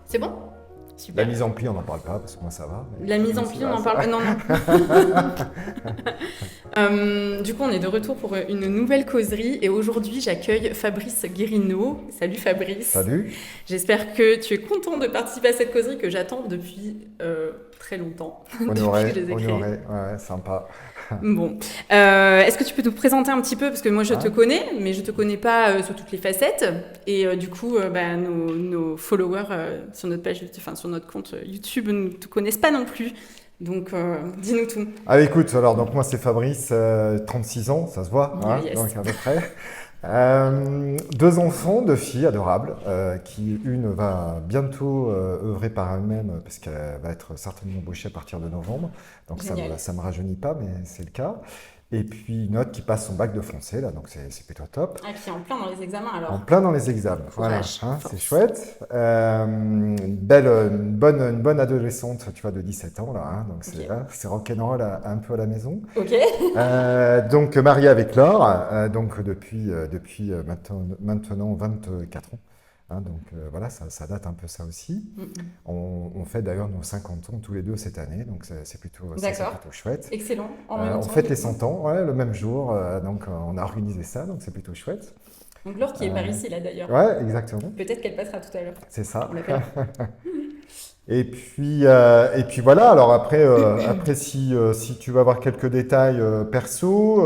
C'est bon? La Super. mise en pli, on n'en parle pas, parce que moi ça va. La mise en pli, on en parle pas. Non, non. Du coup, on est de retour pour une nouvelle causerie et aujourd'hui, j'accueille Fabrice Guérino. Salut Fabrice. Salut. J'espère que tu es content de participer à cette causerie que j'attends depuis très longtemps, depuis que je les ai créées. Ouais, sympa. Bon, est-ce que tu peux nous présenter un petit peu, parce que moi je te Hein. connais, mais je te connais pas sous toutes les facettes, et du coup, nos followers sur notre page, enfin sur notre compte YouTube ne te connaissent pas non plus. Donc, dis-nous tout. Allez, écoute, alors donc moi c'est Fabrice, 36 ans, ça se voit, hein, Yes. donc à peu près. Deux enfants, deux filles adorables, qui une va bientôt œuvrer par elle-même parce qu'elle va être certainement embauchée à partir de novembre. Donc Génial. ça me rajeunit pas, mais c'est le cas. Et puis une autre qui passe son bac de français, là, donc c'est plutôt top. Ah, et puis en plein dans les examens En alors. plein dans les examens, voilà, Courage, hein, force. c'est chouette. Une bonne adolescente, tu vois, de 17 ans, là, hein, donc Ok. c'est rock'n'roll un peu à la maison. Ok. Donc marié avec Laure, donc depuis maintenant 24 ans. Hein, donc voilà, ça date un peu ça aussi. On fait d'ailleurs nos 50 ans tous les deux cette année, donc c'est D'accord. plutôt chouette. Excellent. En même On temps, fête du les coup. 100 ans, ouais, le même jour, donc on a organisé ça, donc c'est plutôt chouette. Donc Laure qui est par Euh, ici là d'ailleurs. ouais, exactement, Peut-être qu'elle passera tout à l'heure. c'est ça. On l'appelle. Et puis voilà, alors après si tu veux avoir quelques détails perso,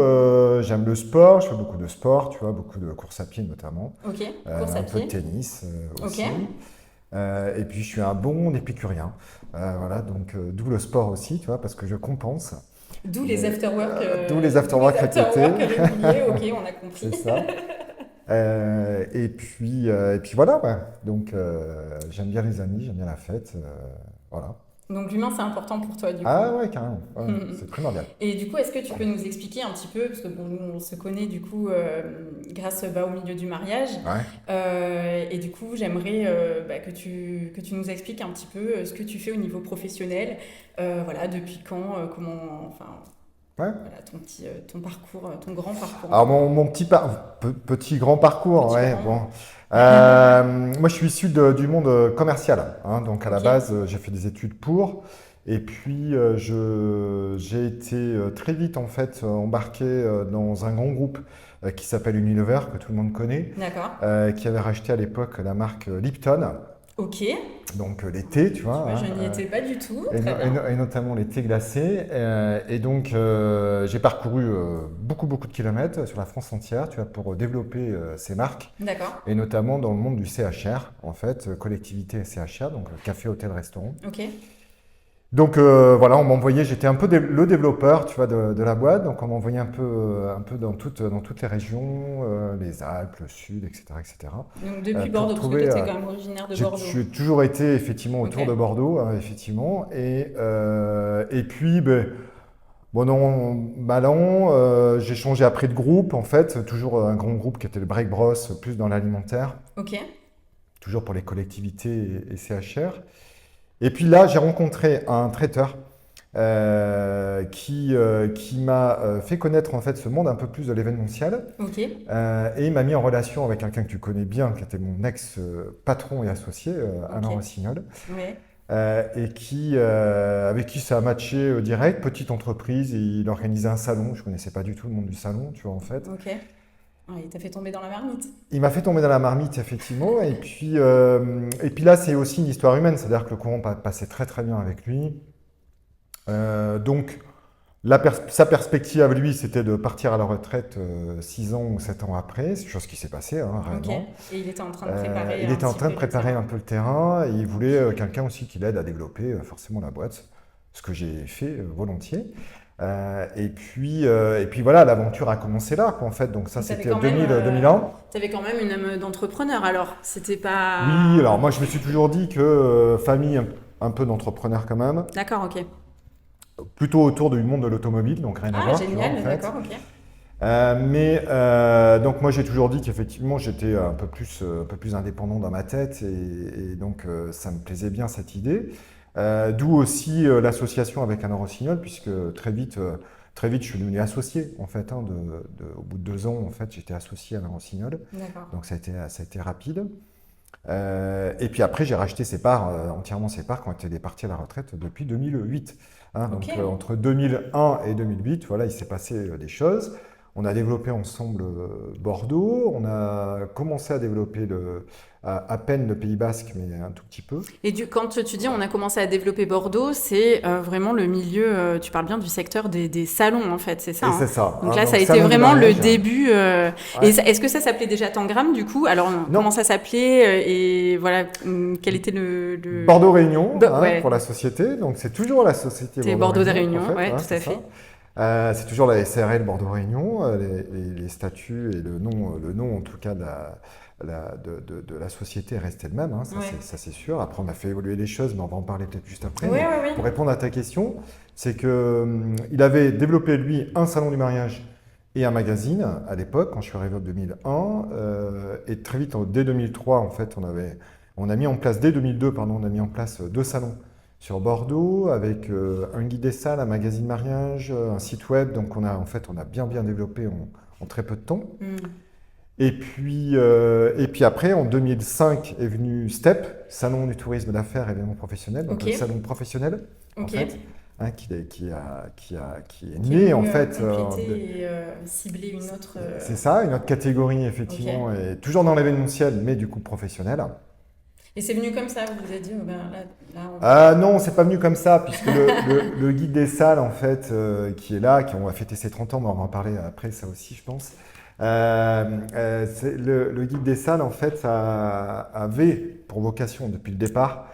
j'aime le sport, je fais beaucoup de sport, tu vois, beaucoup de course à pied notamment, Ok. Course à un peu de pied. tennis Ok. aussi. Et puis je suis un bon épicurien, voilà, donc d'où le sport aussi, tu vois, parce que je compense. D'où les afterwork. D'où les afterwork afterwork répétés, réguliers. Ok, on a compris. c'est ça. Et puis voilà, ouais. Donc j'aime bien les amis, j'aime bien la fête, voilà. Donc l'humain, c'est important pour toi, du coup. Ah ouais, carrément, ouais, c'est primordial. Et du coup, est-ce que tu peux nous expliquer un petit peu, parce que bon, nous, on se connaît du coup grâce au milieu du mariage, Ouais. et du coup, j'aimerais que tu nous expliques un petit peu ce que tu fais au niveau professionnel, voilà, depuis quand, comment, enfin, Ouais. voilà, ton parcours, ton grand parcours en Alors fait. mon petit grand parcours, Petit ouais, grand. bon. Moi je suis issu du monde commercial, hein, donc à la Ok. base j'ai fait des études pour, et puis j'ai été très vite en fait embarqué dans un grand groupe qui s'appelle Unilever, que tout le monde connaît, D'accord. qui avait racheté à l'époque la marque Lipton, Ok. donc les thés, tu vois, Moi, hein, je n'y étais pas du tout. et, Très bien. et notamment les thés glacés. Et donc, j'ai parcouru beaucoup de kilomètres sur la France entière, tu vois, pour développer ces marques, D'accord. et notamment dans le monde du CHR, en fait, collectivité CHR, donc café, hôtel, restaurant. Ok. Donc voilà, on m'envoyait, j'étais un peu le développeur, tu vois, de la boîte, donc on m'envoyait un peu dans toutes les régions, les Alpes, le Sud, etc., etc. Donc depuis Pour Bordeaux, parce que toi, trouver, tu es quand même originaire de Bordeaux. j'ai toujours été effectivement Ok. autour de Bordeaux, effectivement. Et puis, ben, bon an, mal an, j'ai changé après de groupe, en fait. Toujours un grand groupe qui était le Break Bros, plus dans l'alimentaire, Ok. toujours pour les collectivités et CHR. Et puis là, j'ai rencontré un traiteur qui m'a fait connaître en fait ce monde un peu plus de l'événementiel. Ok. Et il m'a mis en relation avec quelqu'un que tu connais bien, qui était mon ex-patron et associé, Alain Ok. Rossignol, Ouais. avec qui ça a matché direct. Petite entreprise, il organisait un salon. Je ne connaissais pas du tout le monde du salon, tu vois, en fait. Ok. Ah, il t'a fait tomber dans la marmite. Il m'a fait tomber dans la marmite, effectivement. Et puis là, c'est aussi une histoire humaine, c'est-à-dire que le courant passait très très bien avec lui. Donc, sa perspective à lui, c'était de partir à la retraite 6 ans ou 7 ans après, c'est chose qui s'est passée, hein, Ok. réellement. Et il était en train de préparer Il un était en petit train de peu le préparer un terrain. peu le terrain et il voulait Ok. quelqu'un aussi qui l'aide à développer forcément la boîte, ce que j'ai fait volontiers. Et puis voilà, l'aventure a commencé là, quoi, en fait. Donc ça, Donc c'était 2001. t'avais quand même une âme d'entrepreneur alors. C'était pas. Oui, alors moi, je me suis toujours dit que famille, un peu d'entrepreneur quand même, D'accord, ok. plutôt autour du monde de l'automobile, donc rien à Ah, voir, tu vois, en génial, fait. d'accord, ok. Donc moi j'ai toujours dit qu'effectivement j'étais un peu plus indépendant dans ma tête et donc ça me plaisait bien cette idée. D'où aussi l'association avec Alain Rossignol puisque très vite je suis devenu associé en fait. Hein, au bout de 2 ans en fait j'étais associé à Alain Rossignol, D'accord. donc ça a été rapide. Et puis après, j'ai racheté ses parts, entièrement ses parts, quand il est parti à la retraite depuis 2008. Hein. Donc Ok. entre 2001 et 2008, voilà, il s'est passé des choses. On a développé ensemble Bordeaux, on a commencé à développer à peine le Pays Basque, mais un tout petit peu. Et quand tu dis on a commencé à développer Bordeaux, c'est vraiment le milieu, tu parles bien du secteur des salons en fait, c'est ça, Et hein. c'est ça. Donc Hein, là, ça a donc été salon du vraiment le mariage. début. Ouais. Est-ce que ça s'appelait déjà Tangram du coup? Alors Non. comment ça s'appelait et voilà, quel était le... Bordeaux Réunion Ouais. pour la société, donc c'est toujours la société C'était Bordeaux des Réunion, Réunions, en fait, ouais, hein, tout c'est à fait. c'est toujours la SARL Bordeaux Réunion, les statuts et le nom en tout cas de la société est resté le même, hein, Ouais. ça c'est sûr. Après on a fait évoluer les choses, mais on va en parler peut-être juste après. Ouais, Mais ouais, ouais. pour répondre à ta question, c'est que il avait développé lui un salon du mariage et un magazine à l'époque quand je suis arrivé en 2001, et très vite dès 2003 en fait on a mis en place dès 2002 pardon, on a mis en place 2 salons sur Bordeaux avec un guide des salles, un magazine mariage, un site web. Donc on a bien développé en très peu de temps. Mm. Et puis après, en 2005 est venu STEP, Salon du tourisme d'affaires et événements professionnels, donc Ok. le salon professionnel en Ok. fait, hein, qui est Qui né est en venu, fait. compléter et cibler une autre. C'est ça, une autre catégorie effectivement, et toujours dans l'événementiel, mais du coup professionnel. Et c'est venu comme ça, vous vous êtes dit, oh ben là on... Ah non, c'est pas venu comme ça, puisque le guide des salles, en fait, qui est là, on va fêter ses 30 ans, mais on va en parler après, ça aussi, je pense. Le guide des salles, en fait, avait pour vocation, depuis le départ,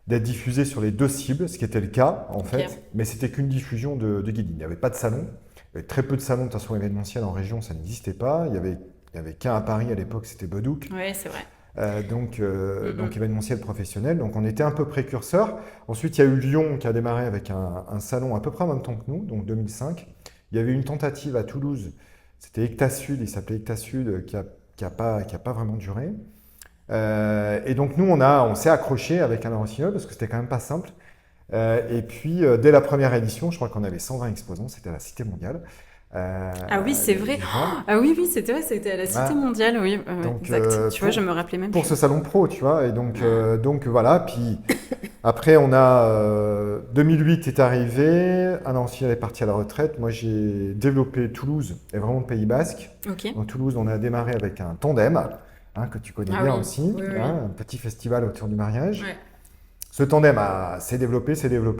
d'être diffusé sur les 2 cibles, ce qui était le cas, en fait, mais c'était qu'une diffusion de guide. Il n'y avait pas de salon. Il y avait très peu de salons, de toute façon, événementiels en région, ça n'existait pas. Il y avait qu'un à Paris à l'époque, c'était Bedouk. Ouais, c'est vrai. Donc événementiel professionnel. Donc on était un peu précurseurs. Ensuite, il y a eu Lyon qui a démarré avec un salon à peu près en même temps que nous, donc 2005. Il y avait une tentative à Toulouse, c'était Ecta Sud, il s'appelait Ecta Sud, qui a pas vraiment duré. Et donc nous, on s'est accroché avec Alain Rossignol parce que c'était quand même pas simple. Et puis dès la première édition, je crois qu'on avait 120 exposants, c'était à la Cité mondiale. Ah oui, c'est vrai. Vivant. Ah oui, c'était vrai, c'était à la Cité Ouais. mondiale, oui, Donc, exact. Tu vois, je me rappelais même pour plus. ce salon pro, tu vois. Et donc voilà. Puis après, 2008 est arrivé. Alain Rossignol est parti à la retraite. Moi, j'ai développé Toulouse et vraiment le Pays Basque. Ok. Donc Toulouse, on a démarré avec un tandem, hein, que tu connais Ah bien oui. aussi, Oui, oui. hein, un petit festival autour du mariage. Ouais. Ce tandem s'est développé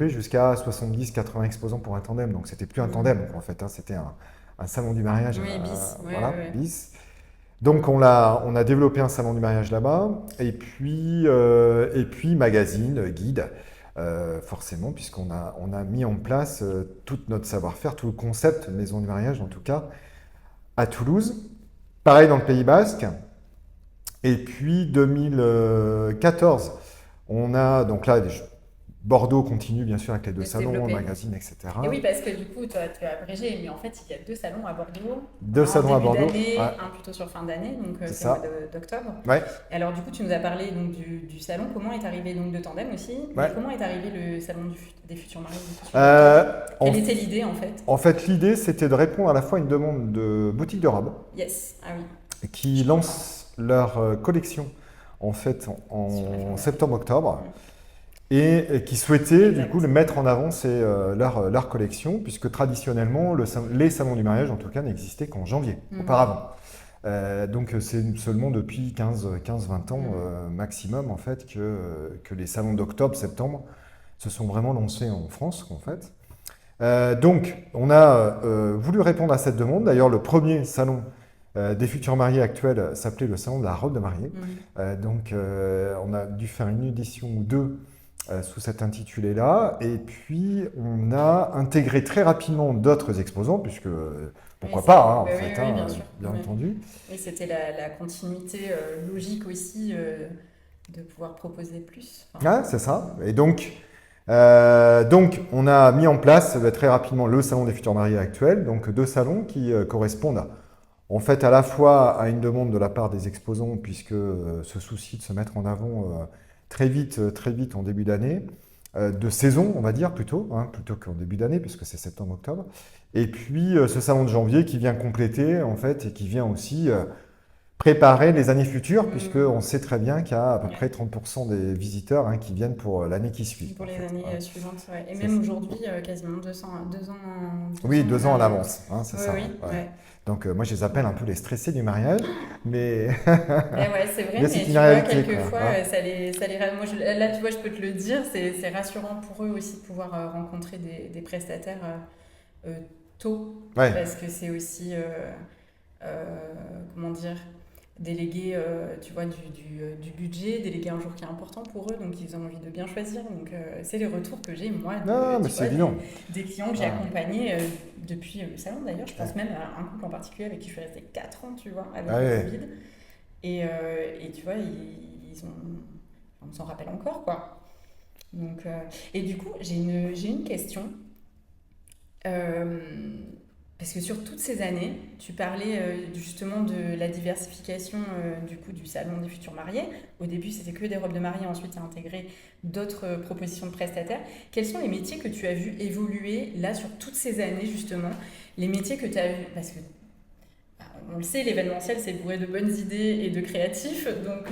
jusqu'à 70-80 exposants pour un tandem. Donc c'était plus un tandem, en fait, hein, c'était un salon du mariage. Oui, bis. Ouais, voilà, ouais. bis. Donc on a développé un salon du mariage là-bas. Et puis magazine, guide, forcément, puisqu'on a mis en place tout notre savoir-faire, tout le concept maison du mariage, en tout cas, à Toulouse. Pareil dans le Pays Basque. Et puis 2014, on a donc là Bordeaux continue bien sûr avec les 2 De se salons, développer. magazines, etc. Et oui, parce que du coup, toi, tu as abrégé, mais en fait, il y a 2 salons à Bordeaux. 2 Un salons à début Bordeaux. d'année, Ouais. un plutôt sur fin d'année, donc C'est c'est ça. le mois d'octobre. Ouais. Et alors, du coup, tu nous as parlé donc, du salon. Comment est arrivé donc de tandem aussi? Ouais. Et comment est arrivé le salon des futurs mariés? En, Quelle était l'idée en fait? en fait, l'idée c'était de répondre à la fois à une demande de boutique de robes Yes, ah oui. qui lancent leur collection en fait Sur la en fin septembre-octobre. Ouais. Et qui souhaitaient Exact. du coup le mettre en avant, c'est leur collection, puisque traditionnellement les salons du mariage en tout cas n'existaient qu'en janvier auparavant. Donc c'est seulement depuis 15-20 ans maximum en fait que les salons d'octobre, septembre se sont vraiment lancés en France en fait. Donc on a voulu répondre à cette demande. D'ailleurs le premier salon des futurs mariés actuels s'appelait le salon de la robe de mariée. Donc on a dû faire une édition ou 2 sous cet intitulé-là. Et puis, on a intégré très rapidement d'autres exposants, puisque pourquoi Oui, pas, hein, en oui, fait, oui, hein, bien sûr. bien Ouais. entendu. Et c'était la continuité logique aussi de pouvoir proposer plus. Enfin, Ah, c'est ça. Et donc, on a mis en place très rapidement le salon des futurs mariés actuels, donc 2 salons qui correspondent en fait à la fois à une demande de la part des exposants, puisque ce souci de se mettre en avant très vite en début d'année, de saison, on va dire plutôt qu'en début d'année, puisque c'est septembre-octobre. Et puis ce salon de janvier qui vient compléter, en fait, et qui vient aussi préparer les années futures, Mm. puisqu'on sait très bien qu'il y a à peu près 30% des visiteurs qui viennent pour l'année qui suit. Pour En les fait. années Ouais. suivantes, ouais. Et C'est même ça. aujourd'hui, quasiment 2 ans, Oui, 2 ans à en avance. l'avance, c'est Oui, ça. oui, Ouais. ouais. Donc moi, je les appelle un peu les stressés du mariage, mais, Ben ouais, c'est vrai, mais mais c'est une tu vois, réalité, quoi. quelquefois, Hein. moi, là, tu vois, je peux te le dire, c'est rassurant pour eux aussi de pouvoir rencontrer des prestataires euh, tôt, Ouais. parce que c'est aussi, comment dire, déléguer, tu vois, du budget, déléguer un jour qui est important pour eux, donc ils ont envie de bien choisir. Donc, c'est les retours que j'ai, moi, Non, mais tu c'est vois, évident. des clients que j'ai Ah. accompagnés depuis le salon, d'ailleurs. Je pense Ouais. même à un couple en particulier avec qui je suis restée 4 ans, tu vois, avec Ah le ouais. Covid. Et tu vois, ils ont, on s'en rappelle encore, quoi. Donc, et du coup, j'ai une question. Euh, Parce que sur toutes ces années, tu parlais justement de la diversification du coup du salon des futurs mariés. Au début, c'était que des robes de mariée, ensuite, tu as intégré d'autres propositions de prestataires. Quels sont les métiers que tu as vu évoluer là sur toutes ces années justement? Les métiers que tu as vus, parce que on le sait, l'événementiel, c'est bourré de bonnes idées et de créatifs. Donc,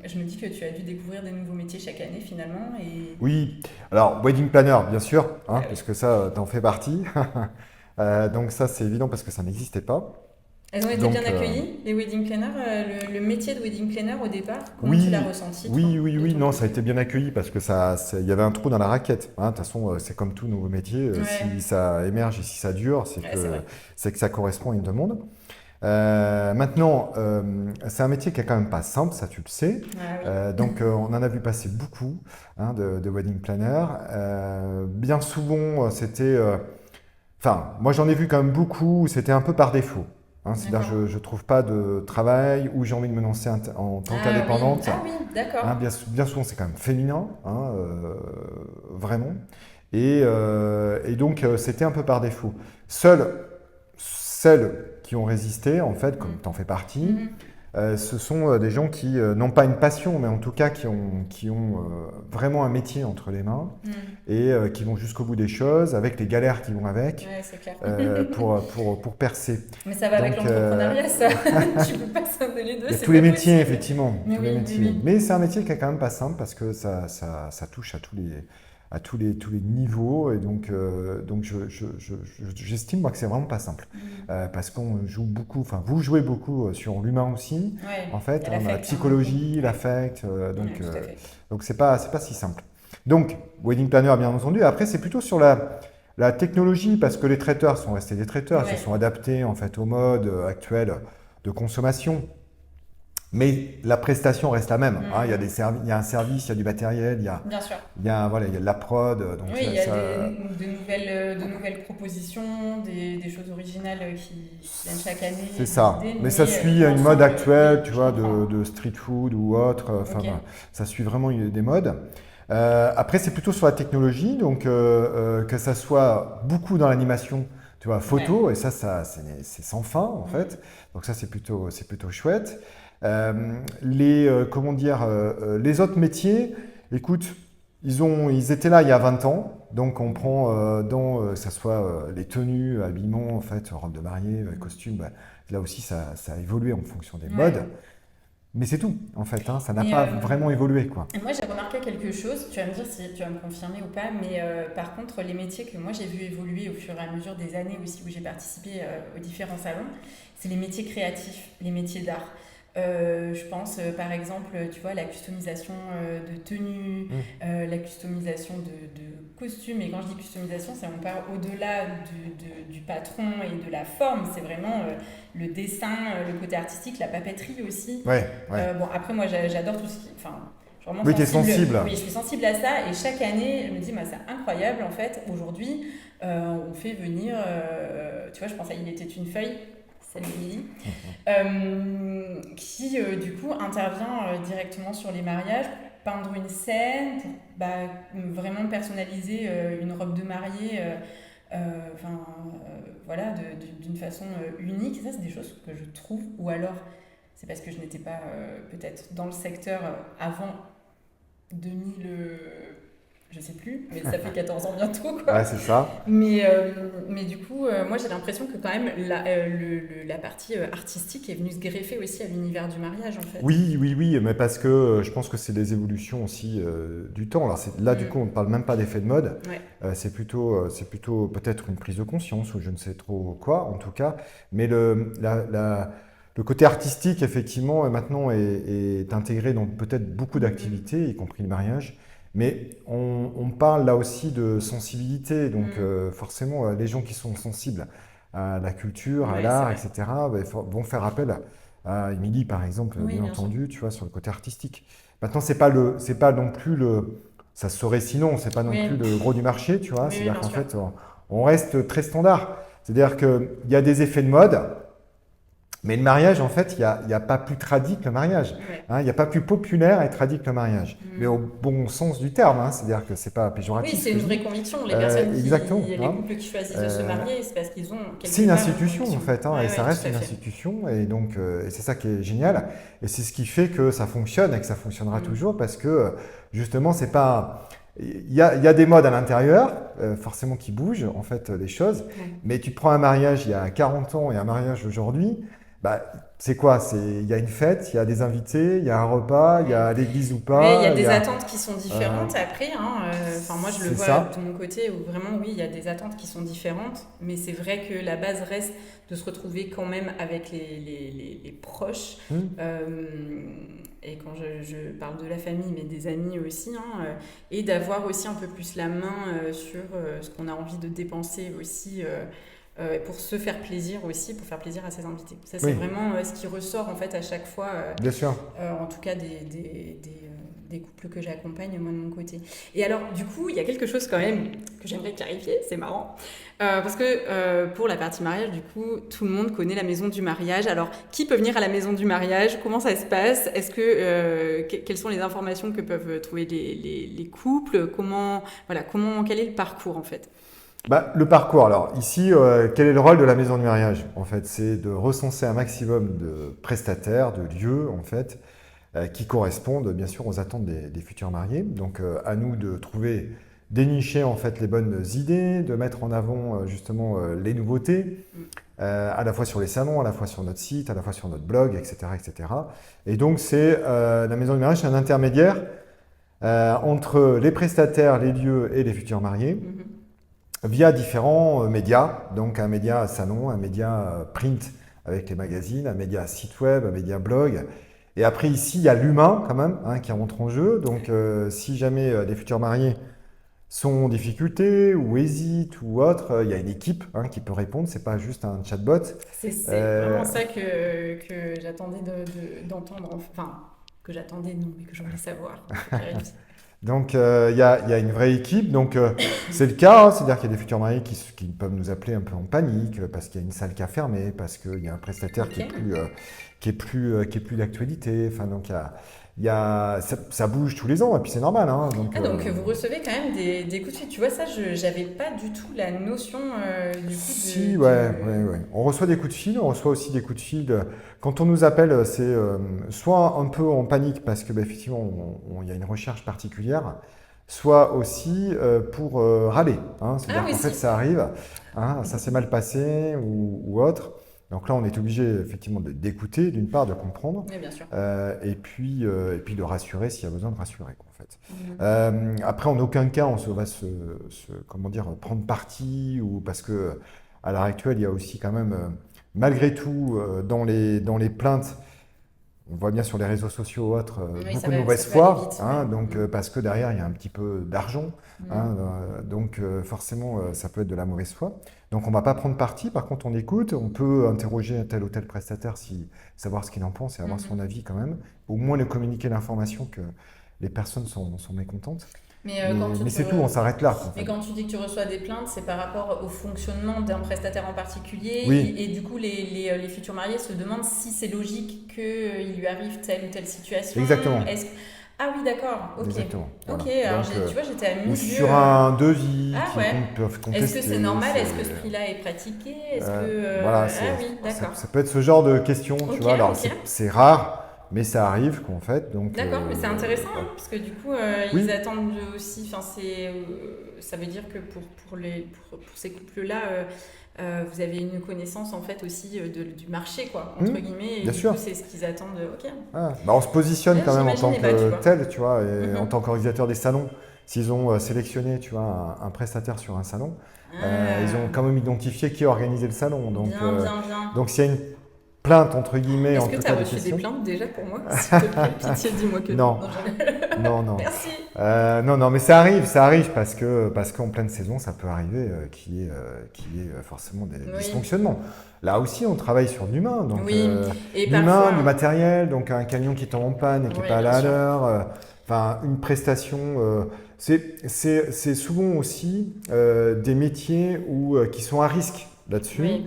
je me dis que tu as dû découvrir des nouveaux métiers chaque année finalement. Et Oui, alors wedding planner, bien sûr, bah oui. puisque ça, t'en fais partie. Donc ça, c'est évident parce que ça n'existait pas. Elles ont été bien Donc accueillies, les wedding planners. Le métier de wedding planner au départ, comment tu l'as oui, ressenti, toi, oui, oui, de oui, ton non, ça a côté? été bien accueilli parce que il y avait un trou dans la raquette. De toute façon, c'est comme tout nouveau métier. Si Ouais, ça émerge et si ça dure, ouais, c'est vrai. c'est que ça correspond à une demande. Maintenant, c'est un métier qui est quand même pas simple, ça tu le sais. Ah oui. Donc on en a vu passer beaucoup de wedding planners. Bien souvent, enfin, moi j'en ai vu quand même beaucoup où c'était un peu par défaut. C'est-à-dire D'accord. je trouve pas de travail où j'ai envie de me lancer en tant Ah oui, qu'indépendante. ah oui, d'accord. Bien souvent c'est quand même féminin, vraiment. Et donc c'était un peu par défaut. Celles qui ont résisté, en fait, comme Mm. tu en fais partie, Mhm. ce sont des gens qui n'ont pas une passion, mais en tout cas qui ont vraiment un métier entre les mains Mm. et qui vont jusqu'au bout des choses, avec les galères qui vont avec, Ouais, c'est clair. pour percer. Mais ça va avec Donc, l'entrepreneuriat, ça. Tu peux pas scinder les deux, il y a c'est tous les pas métiers, possible. effectivement, Mais tous les oui, oui, métiers. oui. Mais c'est un métier qui est quand même pas simple parce que ça touche tous les niveaux. Et donc j'estime moi que c'est vraiment pas simple. Mm. Parce qu'on joue beaucoup, enfin vous jouez beaucoup sur l'humain aussi, Ouais, en il y fait, a dans la l'affect, hein, beaucoup. psychologie, Ouais, l'affect. ouais, tout à fait. Donc c'est pas si simple. Donc, wedding planner, bien entendu. Après, c'est plutôt sur la technologie, parce que les traiteurs sont restés des traiteurs, ils se Ouais, sont adaptés en fait au mode actuel de consommation. Mais la prestation reste la même. Il y a mm. il y a un service, il y a du matériel, Bien sûr. voilà, il y a de la prod. Donc Oui, il y a de nouvelles propositions, des choses originales qui viennent chaque année, c'est des ça. idées, Mais ça mais suit une mode l'ensemble, oui, actuelle, tu je vois, comprends. de street food ou autre. Enfin, Ok. voilà. Ça suit vraiment des modes. Après, c'est plutôt sur la technologie, donc que ça soit beaucoup dans l'animation, tu vois, Ouais. photo, et c'est sans fin en Mm. fait. Donc ça, c'est plutôt chouette. Comment dire, les autres métiers, écoute, ils étaient là il y a 20 ans. Donc on prend que ça soit les tenues, habillement, en fait, robe de mariée, costume, bah, là aussi ça a évolué en fonction des Ouais. modes. Mais c'est tout, en fait, ça n'a Mais pas vraiment évolué, quoi. moi, j'ai remarqué quelque chose, tu vas me dire si tu vas me confirmer ou pas, mais par contre, les métiers que moi j'ai vu évoluer au fur et à mesure des années aussi où j'ai participé aux différents salons, c'est les métiers créatifs, les métiers d'art. Je pense par exemple, tu vois, la customisation de tenues, Mm. la customisation de costumes. Et quand je dis customisation, c'est on part au-delà du patron et de la forme. C'est vraiment le dessin, le côté artistique, la papeterie aussi. Ouais, ouais. Bon, après, moi, j'adore tout ce qui. Enfin, je suis vraiment Oui, t'es sensible. sensible. Oui, je suis sensible à ça. Et chaque année, je me dis, bah, c'est incroyable, en fait. Aujourd'hui, on fait venir. Tu vois, je pense à Il était une feuille. Salut Émilie, qui du coup intervient directement sur les mariages, peindre une scène, pour bah, vraiment personnaliser une robe de mariée, enfin voilà, d'une façon unique. Et ça, c'est des choses que je trouve, ou alors c'est parce que je n'étais pas peut-être dans le secteur avant 2000, je sais plus, mais ça fait 14 ans bientôt, quoi. Ouais, c'est ça. Mais du coup, moi j'ai l'impression que quand même la partie artistique est venue se greffer aussi à l'univers du mariage, en fait. Oui, oui, oui, mais parce que je pense que c'est des évolutions aussi du temps. Alors là, du coup, on ne parle même pas d'effet de mode. Ouais. C'est plutôt peut-être une prise de conscience ou je ne sais trop quoi, en tout cas. Mais le côté artistique, effectivement, maintenant est intégré dans peut-être beaucoup d'activités, y compris le mariage. Mais on parle là aussi de sensibilité. Donc, forcément, les gens qui sont sensibles à la culture, à Ouais, c'est l'art, vrai. etc., vont faire appel à Émilie, par exemple, Oui, bien bien sûr. entendu, tu vois, sur le côté artistique. Maintenant, c'est pas non plus ça se saurait sinon, c'est pas non plus Oui, le gros du marché, tu vois. oui, oui, C'est-à-dire bien qu'en sûr. fait, on reste très standard. C'est-à-dire qu'il y a des effets de mode, mais le mariage, en fait, il y a pas plus tradit que le mariage. Ouais. Hein, il n'y a pas plus populaire et tradit que le mariage. Mais au Mm. bon sens du terme, hein, c'est-à-dire que c'est pas Oui, péjoratif ce c'est que une je vraie dis. conviction. Les personnes Exactement. les Hein. couples qui choisissent de se Euh, marier, c'est parce qu'ils ont c'est quelque une part une institution en conviction. fait, hein, Ouais, et ça ouais, reste tout à une fait. institution, et donc et c'est ça qui est génial, et c'est ce qui fait que ça fonctionne et que ça fonctionnera Mm. toujours parce que justement c'est pas, il y a des modes à l'intérieur, forcément qui bougent en fait les choses, Ouais. mais tu prends un mariage il y a 40 ans et un mariage aujourd'hui, bah c'est quoi? Il y a une fête, il y a des invités, il y a un repas, il y Ouais. a l'église ou Oui, il y a pas, il y des a attentes qui sont euh, différentes après, hein. Enfin, moi, je le c'est vois ça. de mon côté où vraiment, oui, il y a des attentes qui sont différentes, mais c'est vrai que la base reste de se retrouver quand même avec les proches. Hmm. Et quand je parle de la famille, mais des amis aussi, hein, et d'avoir aussi un peu plus la main sur ce qu'on a envie de dépenser aussi. Pour se faire plaisir aussi, pour faire plaisir à ses invités. Ça, c'est Oui, vraiment ce qui ressort en fait à chaque fois bien sûr. en tout cas des couples que j'accompagne moi de mon côté. Et alors du coup, il y a quelque chose quand même que j'aimerais clarifier, c'est marrant, parce que pour la partie mariage, du coup, tout le monde connaît la maison du mariage. Alors, qui peut venir à la maison du mariage? Comment ça se passe? Est-ce que quelles sont les informations que peuvent trouver les couples? Quel est le parcours en fait? Bah, le parcours, alors ici, quel est le rôle de la maison du mariage? En fait, c'est de recenser un maximum de prestataires, de lieux, en fait, qui correspondent bien sûr aux attentes des futurs mariés. Donc, à nous de trouver, dénicher en fait les bonnes idées, de mettre en avant justement les nouveautés, à la fois sur les salons, à la fois sur notre site, à la fois sur notre blog, etc., etc. Et cetera. Et donc, la maison du mariage, c'est un intermédiaire entre les prestataires, les lieux et les futurs mariés Mhm. via différents médias, donc un média salon, un média print avec les magazines, un média site web, un média blog. Et après ici, il y a l'humain quand même hein, qui rentre en jeu. Donc si jamais des futurs mariés sont en difficulté ou hésitent ou autre, il y a une équipe hein, qui peut répondre. C'est pas juste un chatbot. C'est Euh, vraiment ça que j'attendais d'entendre, enfin, que j'attendais, non, mais que je voulais savoir. donc il y a une vraie équipe. Donc c'est le cas, hein, c'est-à-dire qu'il y a des futurs mariés qui peuvent nous appeler un peu en panique parce qu'il y a une salle qui a fermé, parce qu'il y a un prestataire qui est Ok. plus qui est plus d'actualité. Enfin donc ça bouge tous les ans et puis c'est normal. Hein, donc Ah, donc vous recevez quand même des coups de fil. Tu vois, ça, j'avais pas du tout la notion du coup si ouais, ouais, ouais. On reçoit des coups de fil, on reçoit aussi des coups de fil. Quand on nous appelle, c'est soit un peu en panique parce que bah, effectivement il y a une recherche particulière, soit aussi pour râler. Hein, Ah c'est-à-dire oui, qu'en fait si. ça arrive, hein, ça s'est mal passé ou autre. Donc là on est obligé effectivement d'écouter d'une part, de comprendre. Oui, bien sûr. Et puis de rassurer s'il y a besoin de rassurer, quoi, en fait. Mhm. Après, en aucun cas, va comment dire, prendre parti, ou parce que à l'heure actuelle, il y a aussi quand même, malgré tout, dans les plaintes, on voit bien sur les réseaux sociaux ou autres, Oui, beaucoup de ça mauvaise peut aller foi, vite. hein, donc, Ouais. parce que derrière, il y a un petit peu d'argent, hein, Mhm. donc forcément, ça peut être de la mauvaise foi. Donc on ne va pas prendre parti, par contre, on écoute, on peut interroger un tel ou tel prestataire, savoir ce qu'il en pense et avoir son Mhm. avis quand même, au moins lui communiquer l'information que les personnes sont mécontentes. Mais, Mais, mais c'est tout, on s'arrête là, en mais fait. quand tu dis que tu reçois des plaintes, c'est par rapport au fonctionnement d'un prestataire en particulier. Oui, Et du coup, les futurs mariés se demandent si c'est logique qu'il lui arrive telle ou telle situation. exactement. Ah oui, d'accord, ok. Exactement. Ok, Voilà. alors Donc, tu vois, j'étais à ou milieu. sur un devis Ah qu'ils ouais. peuvent Est-ce que c'est contester. normal? Est-ce que ce prix-là est pratiqué? Est-ce que... Voilà, Ah oui, ça d'accord. peut être ce genre de questions, tu Ok, vois. Alors, ok. c'est rare, mais ça arrive qu'en fait. Donc, D'accord, mais c'est intéressant, voilà. parce que du coup, Oui, ils attendent aussi, enfin, ça veut dire que pour ces couples-là, vous avez une connaissance en fait aussi du marché, quoi, entre guillemets, et bien du coup, sûr. c'est ce qu'ils attendent. Ok, Ah, bah, on se positionne ouais, quand même en tant j'imaginais pas, tu que vois. tel, tu vois, et en Mhm. tant qu'organisateur des salons. S'ils ont sélectionné, tu vois, un prestataire sur un salon, ils ont Ah, quand même identifié qui organisait le salon. bien, bien, bien. Donc s'il y a une plainte, entre guillemets, Est-ce en que tout tu as cas des reçu des questions. plaintes déjà pour moi? S'il te plaît, pitié, dis-moi que non. Non, Non, je- non, non. Merci. Non, non, mais ça arrive parce qu'en pleine saison, ça peut arriver qu'il y ait forcément des Oui, dysfonctionnements. Là aussi, on travaille sur de l'humain, donc oui. Et l'humain, du parfois, matériel, donc un camion qui tombe en panne et qui n'est oui, pas allé bien à sûr. l'heure, enfin une prestation. C'est souvent aussi des métiers qui sont à risque là-dessus Oui.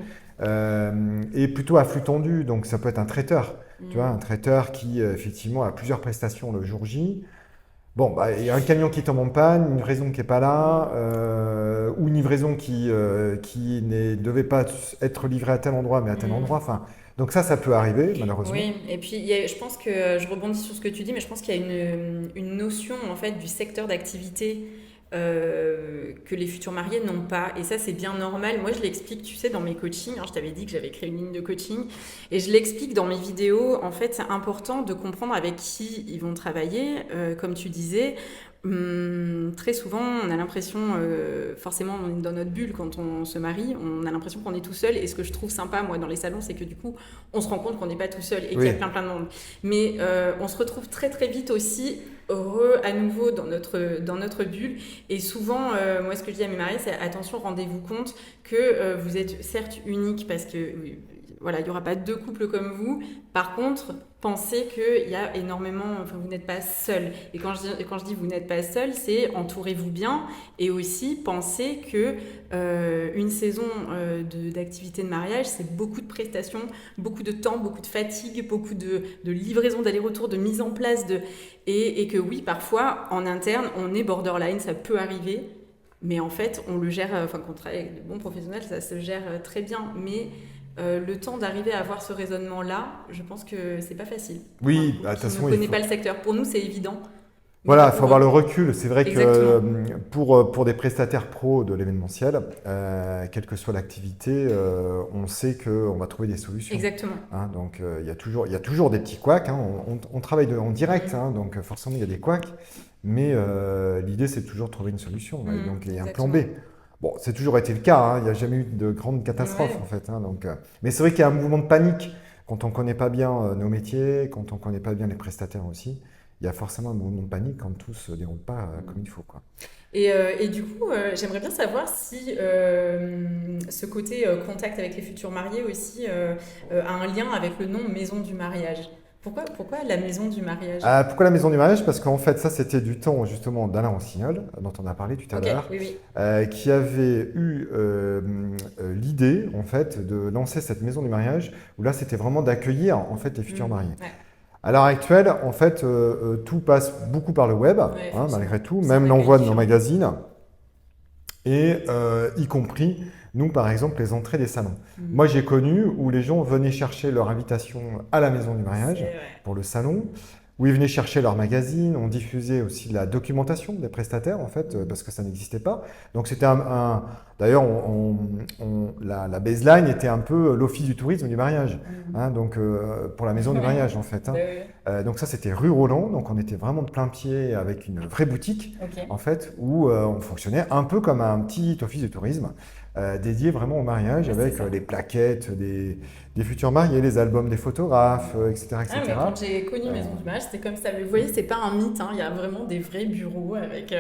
et plutôt à flux tendu. Donc ça peut être un traiteur, tu vois, un Mm. traiteur qui effectivement a plusieurs prestations le jour J. Bon, bah, il y a un camion qui tombe en panne, une livraison qui n'est pas là, Mm. ou une livraison qui ne devait pas être livrée à tel endroit, mais à tel endroit. Mm. Enfin, donc ça peut arriver, malheureusement. Oui, et puis je pense que je rebondis sur ce que tu dis, mais je pense qu'il y a une notion en fait du secteur d'activité que les futurs mariés n'ont pas. Et ça, c'est bien normal. Moi, je l'explique, tu sais, dans mes coachings. Hein, je t'avais dit que j'avais créé une ligne de coaching. Et je l'explique dans mes vidéos. En fait, c'est important de comprendre avec qui ils vont travailler. Comme tu disais, très souvent, on a l'impression, forcément, on est dans notre bulle quand on se marie. On a l'impression qu'on est tout seul. Et ce que je trouve sympa, moi, dans les salons, c'est que du coup, on se rend compte qu'on n'est pas tout seul et qu'il y a Oui, plein de monde. Mais on se retrouve très très vite aussi heureux à nouveau dans notre bulle. Et souvent, moi, ce que je dis à mes mariés, c'est attention, rendez-vous compte que vous êtes certes unique parce que voilà, il n'y aura pas deux couples comme vous. Par contre, pensez qu'il y a énormément, enfin, vous n'êtes pas seul. Et quand je dis vous n'êtes pas seul, c'est entourez-vous bien et aussi pensez que une saison d'activité de mariage, c'est beaucoup de prestations, beaucoup de temps, beaucoup de fatigue, beaucoup de livraison d'aller-retour, de mise en place, et que oui, parfois, en interne, on est borderline, ça peut arriver. Mais en fait, on le gère, enfin, quand on travaille avec de bons professionnels, ça se gère très bien. Mais le temps d'arriver à avoir ce raisonnement-là, je pense que c'est pas facile pour un oui, bah, couple de toute qui ne façon, il connaît faut. pas le secteur. Pour nous, c'est évident, mais Voilà, pas il faut pour avoir le eux. recul. C'est vrai que Exactement. pour des prestataires pros de l'événementiel, quelle que soit l'activité, on sait qu'on va trouver des solutions. Exactement. Hein. Donc il y a toujours des petits couacs. Hein. On travaille en direct, Mhm. hein, donc forcément il y a des couacs. Mais l'idée c'est toujours de trouver une solution. Et Mhm. donc il y a un plan B. Exactement. Bon, c'est toujours été le cas. Hein. Il n'y a jamais eu de grande catastrophe Ouais. en fait. Hein. Donc, mais c'est vrai qu'il y a un mouvement de panique quand on ne connaît pas bien nos métiers, quand on ne connaît pas bien les prestataires aussi. Il y a forcément un mouvement de panique quand tout ne se déroule pas comme il faut, quoi. Et du coup, j'aimerais bien savoir si ce côté contact avec les futurs mariés aussi a un lien avec le nom Maison du mariage. Pourquoi la Maison du mariage? Pourquoi la maison du mariage? Parce qu'en fait, ça, c'était du temps justement d'Alain Rossignol, dont on a parlé tout à Ok, l'heure, oui, oui. qui avait eu l'idée, en fait, de lancer cette maison du mariage, où là, c'était vraiment d'accueillir, en fait, les futurs mariés. Ouais, À l'heure actuelle, en fait, tout passe beaucoup par le web, ouais, hein, malgré effectivement. tout, C'est un même accueil l'envoi de nos différent. magazines, et y compris, nous, par exemple, les entrées des salons. Moi, j'ai connu où les gens venaient chercher leur invitation à la maison du C'est mariage, vrai. pour le salon, où ils venaient chercher leur magazine, on diffusait aussi la documentation des prestataires, en fait, parce que ça n'existait pas. Donc, c'était d'ailleurs, la baseline était un peu l'office du tourisme du mariage, hein, donc pour la maison du Ouais. mariage, en fait. Hein. Bah oui, Donc ça, c'était rue Roland, donc on était vraiment de plein pied avec une vraie boutique, oui. Ok. en fait, où on fonctionnait un peu comme un petit office de tourisme, dédié vraiment au mariage, Ouais, c'est avec ça. les plaquettes des futurs mariés, les albums des photographes, etc., Ah, mais etc. quand j'ai connu Maison du mariage, c'était comme ça. Mais vous voyez, c'est pas un mythe, hein. Il y a vraiment des vrais bureaux avec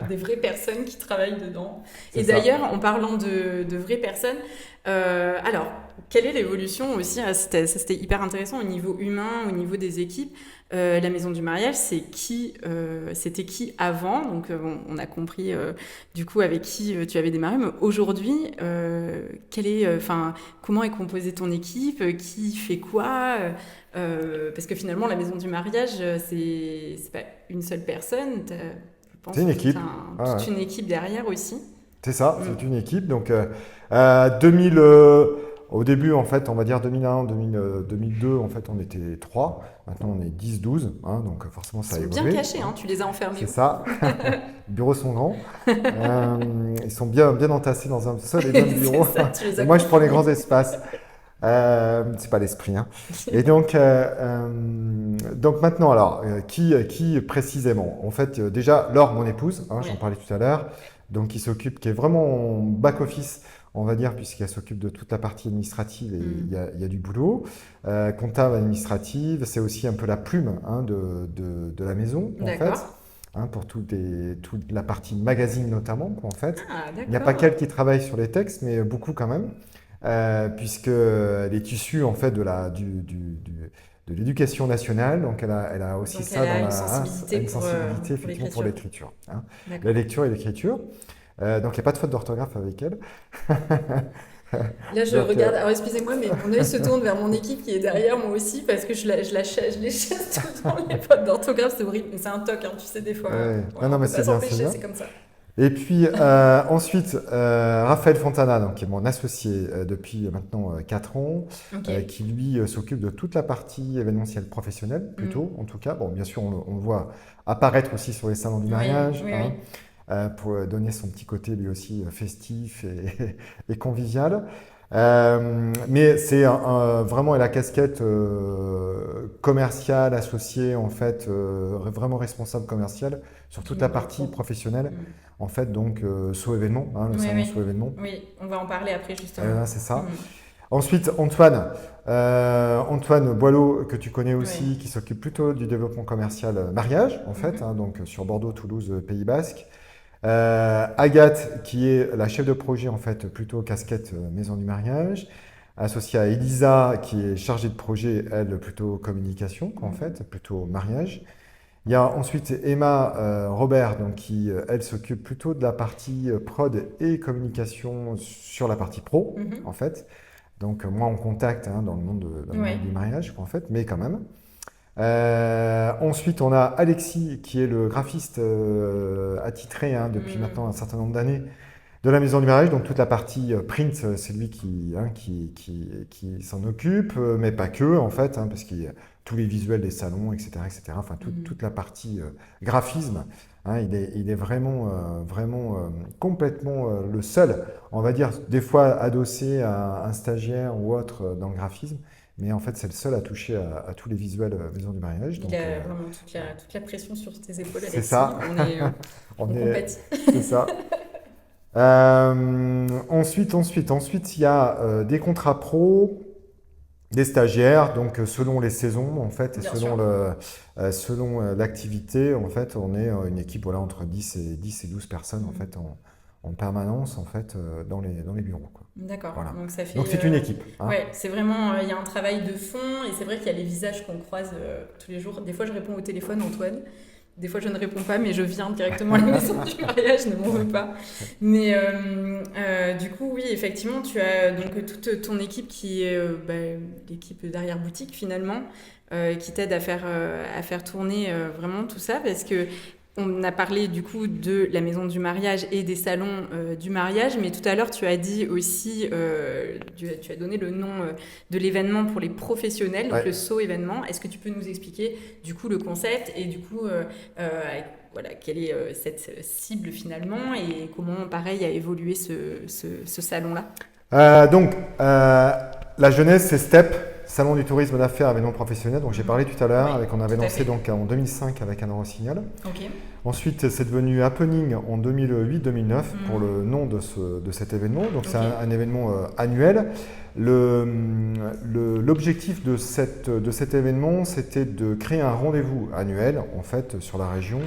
des vraies personnes qui travaillent dedans. C'est Et ça. d'ailleurs, en parlant de vraies personnes, alors, quelle est l'évolution aussi? C'était hyper intéressant au niveau humain, au niveau des équipes. La maison du mariage, c'était qui avant? Donc, on a compris du coup avec qui tu avais démarré. Mais aujourd'hui, comment est composée ton équipe? Qui fait quoi? Parce que finalement, la maison du mariage, c'est pas une seule personne. Je pense C'est une toute équipe. Ah ouais. toute une équipe derrière aussi. C'est ça, Mm. c'est une équipe. Donc, 2000, Au début, en fait, on va dire 2001, 2002, en fait, on était 3. Maintenant, on est 10, 12. Donc, forcément, ça a Ils sont bien évolué. cachés, hein, tu les as enfermés C'est où? ça. Les bureaux sont grands. Ils sont bien entassés dans un seul et même bureau. C'est ça, tu les Et as moi, je prends les confinés. grands espaces. C'est pas l'esprit, hein. Et donc maintenant, alors, qui précisément? En fait, déjà, Laure, mon épouse, j'en Ouais, parlais tout à l'heure, donc qui est vraiment en back-office, on va dire, puisqu'elle s'occupe de toute la partie administrative et il y a du boulot. Comptable administrative, c'est aussi un peu la plume de la maison, en d'accord. fait, pour toute la partie magazine notamment, quoi, en fait. Ah, Il n'y a pas d'accord. qu'elle qui travaille sur les textes, mais beaucoup quand même, puisque les issues en fait de l'éducation nationale, donc elle a aussi Donc ça elle dans a une elle sensibilité a une sensibilité pour effectivement pour l'écriture. l'écriture, la D'accord. lecture et l'écriture. Donc il n'y a pas de faute d'orthographe avec elle. Là, je Donc, regarde. Alors, excusez-moi, mais mon œil se tourne vers mon équipe qui est derrière moi aussi parce que je les chasse tout le temps. Les fautes d'orthographe, c'est horrible. Mais c'est un toc, hein, tu sais, des fois. Ouais, non, on non, mais peut pas c'est bien, c'est s'empêcher, bien. c'est comme ça. Et puis ensuite, Raphaël Fontana, donc, qui est mon associé depuis maintenant 4 ans, Ok. qui lui s'occupe de toute la partie événementielle professionnelle, Mm. plutôt en tout cas. Bon, bien sûr, on le voit apparaître aussi sur les salons du Oui, mariage, oui, oui. pour donner son petit côté lui aussi festif et convivial. Mais c'est vraiment la casquette commerciale associée, en fait, vraiment responsable commercial sur Qui toute la nous partie reprend. professionnelle, Mm. en fait, donc So Événement, le Oui, salon oui. So Événement. Oui, on va en parler après, justement. C'est ça. Mm. Ensuite, Antoine Boileau, que tu connais Oui. aussi, qui s'occupe plutôt du développement commercial mariage, en fait, Mhm. donc sur Bordeaux, Toulouse, Pays Basque. Agathe, qui est la chef de projet, en fait, plutôt casquette maison du mariage, associée à Elisa, qui est chargée de projet, elle, plutôt communication, en Mhm. fait, plutôt mariage. Il y a ensuite Emma Robert, donc, qui, elle, s'occupe plutôt de la partie prod et communication sur la partie pro, Mhm. en fait. Donc, moi, en contact dans dans le monde Ouais. du mariage, en fait, mais quand même. Ensuite, on a Alexis, qui est le graphiste attitré depuis maintenant un Mm. certain nombre d'années de la maison du mariage. Donc, toute la partie print, c'est lui qui s'en occupe, mais pas que, en fait, parce qu'il y a tous les visuels des salons, etc., etc. Enfin, Mm. toute la partie graphisme. Il est vraiment, vraiment complètement le seul, on va dire, des fois adossé à un stagiaire ou autre dans le graphisme. Mais en fait, c'est le seul à toucher à tous les visuels maison du mariage. Il Donc, a vraiment toute la pression sur tes épaules, c'est Alexis. ça. On On est, compatit. c'est ça. Ensuite, il y a des contrats pro, des stagiaires, donc selon les saisons, en fait, et Bien selon sûr. l'activité, en fait, on est une équipe voilà, entre 10 et 12 personnes, en Mm. fait, en permanence, en fait, dans les bureaux, quoi. D'accord. Voilà. Donc ça fait. Donc, c'est une équipe, Ouais, c'est vraiment. Il y a un travail de fond et c'est vrai qu'il y a les visages qu'on croise tous les jours. Des fois, je réponds au téléphone, Antoine. Des fois, je ne réponds pas, mais je viens directement à la maison du mariage, ne m'en veux pas. Mais du coup, oui, effectivement, tu as donc toute ton équipe qui est l'équipe d'arrière-boutique finalement, qui t'aide à faire tourner vraiment tout ça, parce que on a parlé du coup de la maison du mariage et des salons du mariage, mais tout à l'heure tu as dit aussi, tu as donné le nom de l'événement pour les professionnels, donc Ouais. le SO événement. Est-ce que tu peux nous expliquer du coup le concept et du coup voilà, quelle est cette cible finalement et comment pareil a évolué ce salon-là? Donc, la jeunesse, c'est STEP, Salon du tourisme d'affaires événements professionnels. Donc, j'ai parlé tout à l'heure, Oui, on avait tout à lancé fait. donc en 2005 avec Anne Rossignol. Ok. Ensuite, c'est devenu Happening en 2008-2009 pour Mhm. le nom de cet événement. Donc, c'est Ok. un événement annuel. L'objectif de cet événement, c'était de créer un rendez-vous annuel, en fait, sur la région,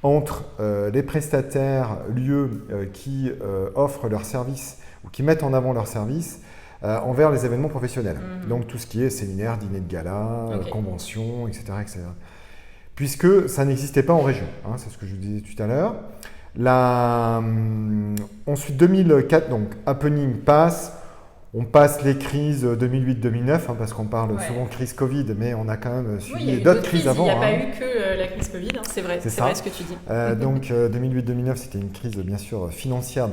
entre les prestataires, lieux qui offrent leurs services ou qui mettent en avant leurs services envers les événements professionnels. Mhm. Donc tout ce qui est séminaire, dîner de gala, Ok. convention, etc., etc. Puisque ça n'existait pas en région, c'est ce que je vous disais tout à l'heure. Ensuite 2004, donc Happening passe. On passe les crises 2008-2009, parce qu'on parle Ouais. souvent crise Covid, mais on a quand même Oui, il y a suivi eu d'autres crises Il avant. n'y a pas eu que la crise Covid, c'est vrai, C'est c'est ça. vrai ce que tu dis. Donc 2008-2009, c'était une crise bien sûr financière,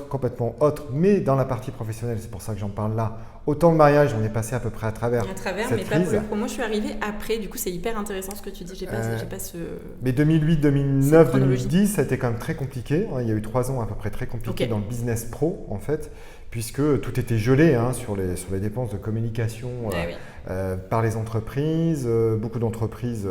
complètement autre, mais dans la partie professionnelle, c'est pour ça que j'en parle là. Autant le mariage, on est passé à peu près à travers À travers, cette mais pas pour crise. le coup. Moi, je suis arrivée après, du coup, c'est hyper intéressant ce que tu dis. J'ai pas ce. Mais 2008-2009, Cette chronologie. 2010, ça a été quand même très compliqué. Il y a eu 3 ans à peu près très compliqués Ok. dans le business pro, en fait, puisque tout était gelé sur les dépenses de communication Ouais, oui. par les entreprises. Beaucoup d'entreprises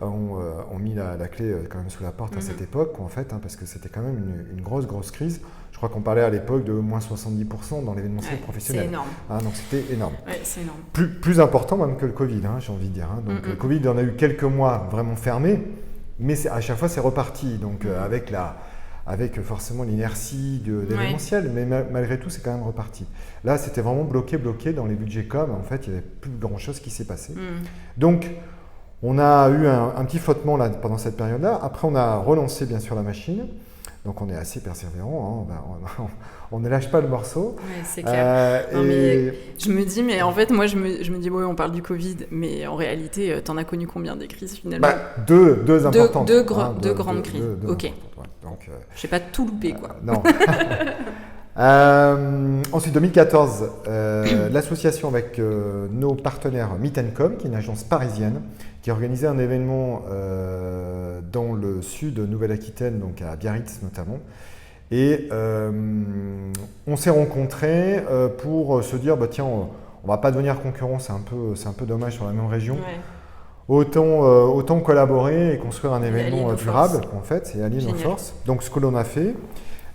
ont mis la clé quand même sous la porte à cette époque, en fait, parce que c'était quand même une grosse crise. Je crois qu'on parlait à l'époque de moins 70% dans l'événementiel Ouais, professionnel. c'est énorme. Donc c'était énorme. Ouais, c'est énorme. Plus important même que le Covid, j'ai envie de dire. Donc le Covid, on a eu quelques mois vraiment fermés, mais à chaque fois c'est reparti. Donc avec forcément l'inertie de l'événementiel, mais malgré tout c'est quand même reparti. Là c'était vraiment bloqué dans les budgets com. En fait il n'y avait plus grand chose qui s'est passé. Donc on a eu un petit flottement là pendant cette période-là. Après on a relancé bien sûr la machine. Donc on est assez persévérant, on ne lâche pas le morceau. Ouais, c'est clair. Non, mais je me dis, mais en fait, moi je me dis, oui, on parle du Covid, mais en réalité, t'en as connu combien des crises finalement? Deux importantes. Deux grandes crises. Deux ok. Ouais. Donc, j'ai pas tout loupé, quoi. Non. Ensuite, 2014, l'association avec nos partenaires Meet & Com, qui est une agence parisienne, qui a organisé un événement dans le sud de Nouvelle-Aquitaine, donc à Biarritz notamment. Et on s'est rencontrés pour se dire, tiens, on va pas devenir concurrents, c'est un peu dommage sur la même région. Ouais. Autant collaborer et construire un événement durable, forces. en fait, c'est allier nos Génial. forces. Donc ce que l'on a fait,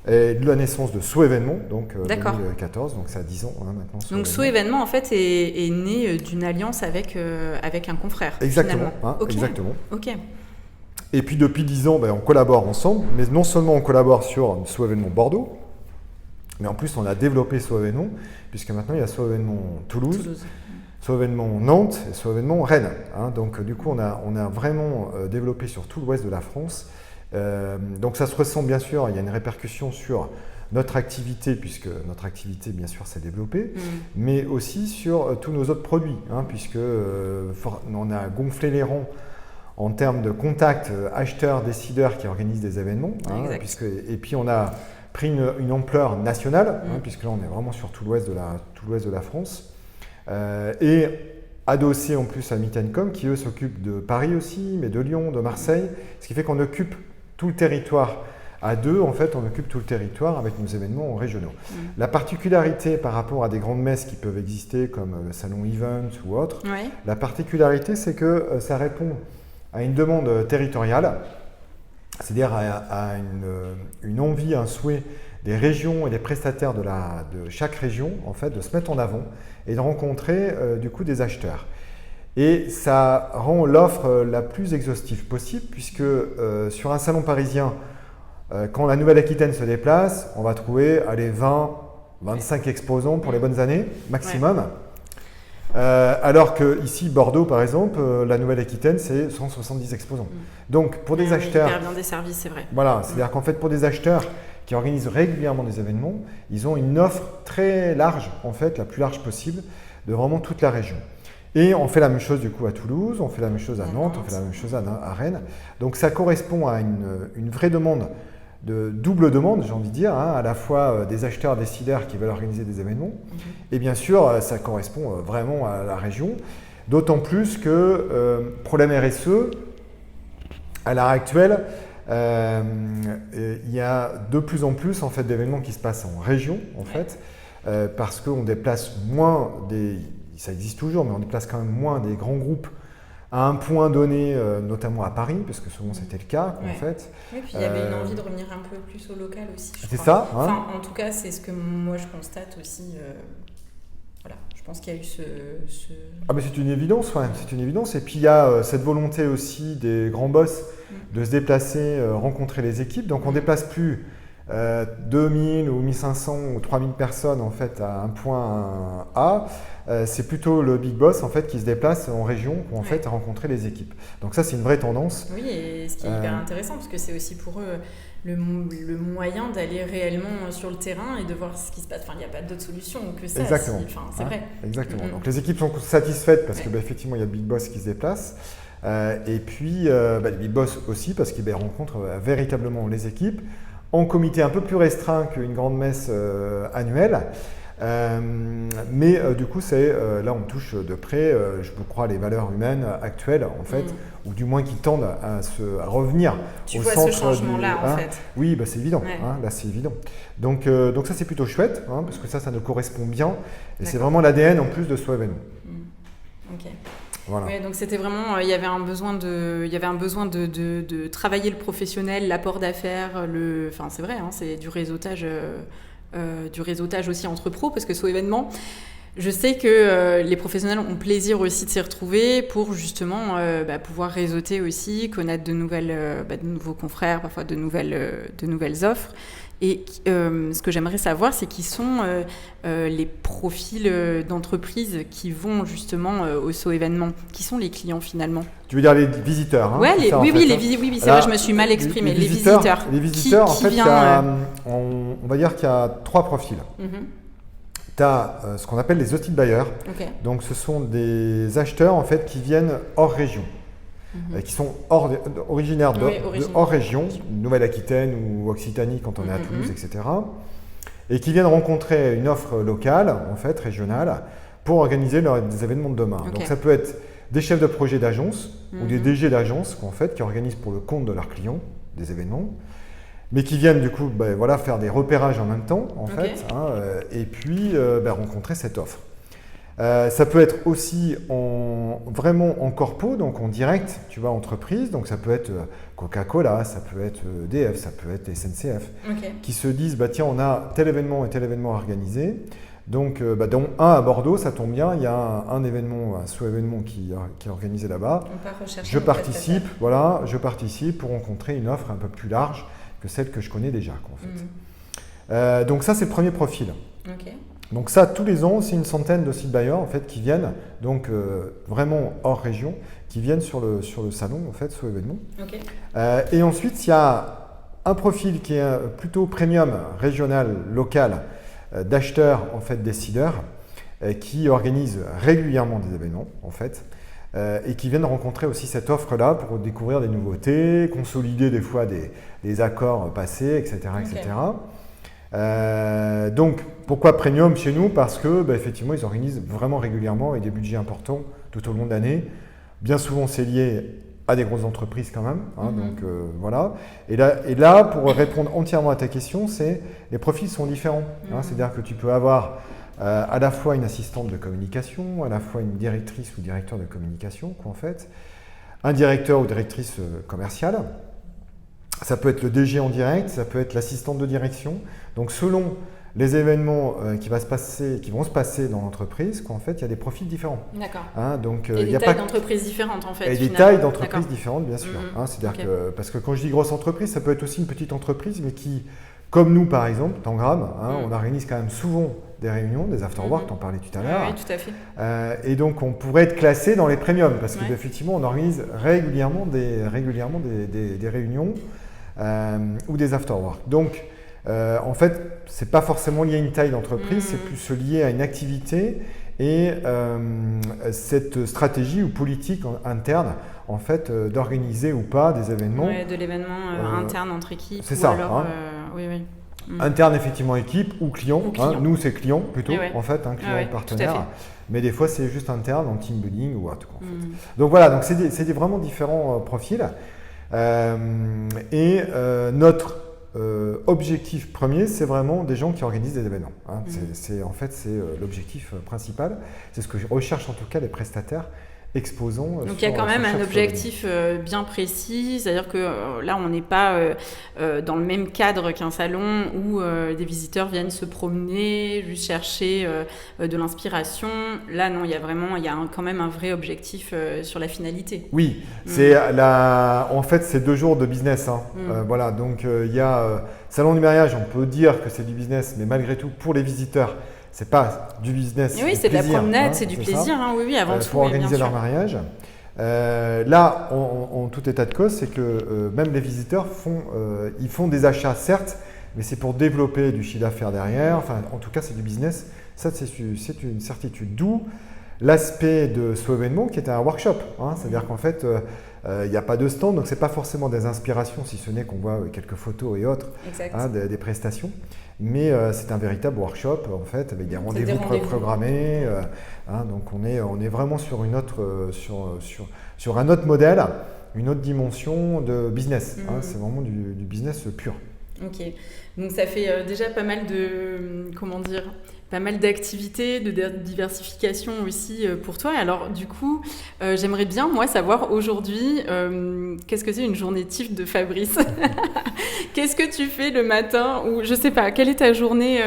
est de la naissance de So Événement, donc D'accord. 2014, donc ça a 10 ans maintenant. Donc So Événement, en fait, est né d'une alliance avec un confrère. Exactement, finalement. Ok. exactement. Ok. Et puis depuis 10 ans, on collabore ensemble, mais non seulement on collabore sur So Événement Bordeaux, mais en plus on a développé So Événement, puisque maintenant il y a So Événement Toulouse. So Événement Nantes et So Événement Rennes. Donc du coup on a vraiment développé sur tout l'ouest de la France. Donc ça se ressent bien sûr, il y a une répercussion sur notre activité, puisque notre activité bien sûr s'est développée, mais aussi sur tous nos autres produits, puisque on a gonflé les rangs en termes de contacts acheteurs, décideurs qui organisent des événements, et puis on a pris une ampleur nationale, puisque là on est vraiment sur tout l'ouest de la France, et adossé en plus à Meet & Com, qui eux s'occupent de Paris aussi, mais de Lyon, de Marseille, ce qui fait qu'on occupe tout le territoire. À deux, en fait, on occupe tout le territoire avec nos événements régionaux. La particularité par rapport à des grandes messes qui peuvent exister, comme le salon Event ou autre, la particularité, c'est que ça répond à une demande territoriale, c'est-à-dire à une envie, un souhait des régions et des prestataires de chaque région, en fait, de se mettre en avant et de rencontrer du coup des acheteurs. Et ça rend l'offre la plus exhaustive possible, puisque sur un salon parisien, quand la Nouvelle-Aquitaine se déplace, on va trouver 20, 25 exposants pour les bonnes années, maximum. Alors qu'ici, Bordeaux, par exemple, la Nouvelle-Aquitaine, c'est 170 exposants. Donc, pour des acheteurs... Hyper bien desservi, c'est vrai. Voilà, c'est-à-dire qu'en fait, pour des acheteurs qui organisent régulièrement des événements, ils ont une offre très large, en fait, la plus large possible, de vraiment toute la région. Et on fait la même chose du coup à Toulouse, on fait la même chose à Nantes, on fait la même chose à Rennes. Donc ça correspond à une vraie demande, de double demande, j'ai envie de dire, à la fois des acheteurs, décideurs qui veulent organiser des événements, et bien sûr ça correspond vraiment à la région, d'autant plus que problème RSE, à l'heure actuelle, il y a de plus en plus en fait, d'événements qui se passent en région, en fait, parce qu'on déplace moins ça existe toujours, mais on déplace quand même moins des grands groupes à un point donné, notamment à Paris, parce que souvent c'était le cas, en fait. Oui, puis il y avait une envie de revenir un peu plus au local aussi, je crois. C'est ça, Enfin, en tout cas, c'est ce que moi je constate aussi. Voilà, je pense qu'il y a eu Ah mais c'est une évidence, c'est une évidence. Et puis il y a cette volonté aussi des grands boss de se déplacer, rencontrer les équipes. Donc on ne déplace plus 2000 ou 1500 ou 3000 personnes en fait à un point A, c'est plutôt le big boss en fait qui se déplace en région pour en fait rencontrer les équipes. Donc ça c'est une vraie tendance. Oui, et ce qui est hyper intéressant parce que c'est aussi pour eux le moyen d'aller réellement sur le terrain et de voir ce qui se passe. Enfin, il n'y a pas d'autre solution que ça. Exactement. C'est vrai. Exactement. Donc les équipes sont satisfaites parce que effectivement il y a le big boss qui se déplace. Et puis le big boss aussi parce qu'il rencontre véritablement les équipes en comité un peu plus restreint qu'une grande messe annuelle. Mais du coup, là on touche de près, je crois, les valeurs humaines actuelles en fait, ou du moins qui tendent à revenir au centre. Tu vois ce changement-là en fait. Oui, c'est évident. Là, c'est évident. Donc ça, c'est plutôt chouette parce que ça nous correspond bien et c'est vraiment l'ADN en plus de ce événement. Ok. Voilà. Ouais, donc c'était vraiment, il y avait un besoin de travailler le professionnel, l'apport d'affaires, enfin c'est vrai, c'est du réseautage aussi entre pros, parce que ce événement, je sais que les professionnels ont plaisir aussi de s'y retrouver pour justement pouvoir réseauter aussi, connaître de nouveaux confrères, parfois de nouvelles offres. Et ce que j'aimerais savoir, c'est qui sont les profils d'entreprises qui vont justement au SO événement. Qui sont les clients finalement? Tu veux dire les visiteurs oui, c'est vrai, je me suis mal exprimée. Les visiteurs. Les visiteurs, en fait, on va dire qu'il y a 3 profils. Tu as ce qu'on appelle les hostile buyers. Donc, ce sont des acheteurs en fait, qui viennent hors région. Qui sont originaires hors région, Nouvelle-Aquitaine ou Occitanie quand on est à Toulouse, etc. Et qui viennent rencontrer une offre locale, en fait, régionale, pour organiser des événements de demain. Donc ça peut être des chefs de projet d'agence ou des DG d'agence en fait, qui organisent pour le compte de leurs clients des événements, mais qui viennent du coup faire des repérages en même temps, en fait, et puis rencontrer cette offre. Ça peut être aussi vraiment en corpo, donc en direct, tu vois, entreprise. Donc ça peut être Coca-Cola, ça peut être EDF, ça peut être SNCF, qui se disent, tiens, on a tel événement et tel événement organisé. Donc, dont un à Bordeaux, ça tombe bien, il y a un événement, un sous-événement qui est organisé là-bas. Je participe pour rencontrer une offre un peu plus large que celle que je connais déjà, en fait. Donc ça, c'est le premier profil. Donc ça, tous les ans, c'est une centaine de site buyers en fait, qui viennent, donc vraiment hors région, qui viennent sur le salon, en fait, sur l'événement. Et ensuite, il y a un profil qui est plutôt premium, régional, local, d'acheteurs, en fait, décideurs, qui organisent régulièrement des événements, en fait, et qui viennent rencontrer aussi cette offre-là pour découvrir des nouveautés, consolider des fois des accords passés, etc. etc. Donc, pourquoi premium chez nous? Parce que effectivement, ils organisent vraiment régulièrement et des budgets importants tout au long de l'année. Bien souvent, c'est lié à des grosses entreprises quand même. Donc voilà. Et là, pour répondre entièrement à ta question, les profils sont différents. C'est-à-dire que tu peux avoir à la fois une assistante de communication, à la fois une directrice ou directeur de communication, en fait, un directeur ou directrice commerciale. Ça peut être le DG en direct, ça peut être l'assistante de direction. Donc selon les événements qui vont se passer dans l'entreprise, en fait, il y a des profils différents. D'accord. Donc, et des tailles d'entreprises différentes, en fait. Et des tailles d'entreprises différentes, bien sûr. C'est-à-dire que, parce que quand je dis grosse entreprise, ça peut être aussi une petite entreprise, mais qui, comme nous par exemple, Tangram, on organise quand même souvent des réunions, des after-work, t'en parlais tout à l'heure. Oui, tout à fait. Et donc, on pourrait être classé dans les premiums, parce qu'effectivement, on organise régulièrement des réunions ou des after-work. Donc, en fait, ce n'est pas forcément lié à une taille d'entreprise, c'est plus lié à une activité et cette stratégie ou politique interne, en fait, d'organiser ou pas des événements. Oui, de l'événement interne entre équipes. C'est ça. Alors, interne, effectivement, équipe ou client. Nous, c'est client plutôt, en fait, client partenaire. Mais des fois, c'est juste interne, en team building ou autre. En fait. Donc voilà, donc c'est vraiment différents profils. Notre objectif premier, c'est vraiment des gens qui organisent des événements. C'est l'objectif principal. C'est ce que recherchent en tout cas les prestataires exposons. Donc il y a quand même un objectif bien précis, c'est-à-dire que là on n'est pas dans le même cadre qu'un salon où des visiteurs viennent se promener, juste chercher de l'inspiration. Là non, il y a quand même un vrai objectif sur la finalité. Oui, en fait c'est 2 jours de business. Voilà, donc il y a salon du mariage, on peut dire que c'est du business, mais malgré tout pour les visiteurs, c'est pas du business. Oui, c'est plaisir, de la promenade, c'est du plaisir, oui, avant tout. Pour organiser leur mariage. Là, en tout état de cause, c'est que même les visiteurs ils font des achats, certes, mais c'est pour développer du chiffre d'affaires derrière. Enfin, en tout cas, c'est du business. Ça, c'est une certitude. D'où l'aspect de ce événement qui était un workshop. C'est-à-dire qu'en fait, il n'y a pas de stand, donc ce n'est pas forcément des inspirations, si ce n'est qu'on voit quelques photos et autres des prestations. Mais c'est un véritable workshop, en fait, avec des rendez-vous programmés. Donc on est vraiment sur sur un autre modèle, une autre dimension de business. C'est vraiment du business pur. Ok, donc ça fait déjà pas mal d'activités, de diversification aussi pour toi. Alors du coup, j'aimerais bien, moi, savoir aujourd'hui, qu'est-ce que c'est une journée type de Fabrice? Qu'est-ce que tu fais le matin? Ou je sais pas, quelle est ta journée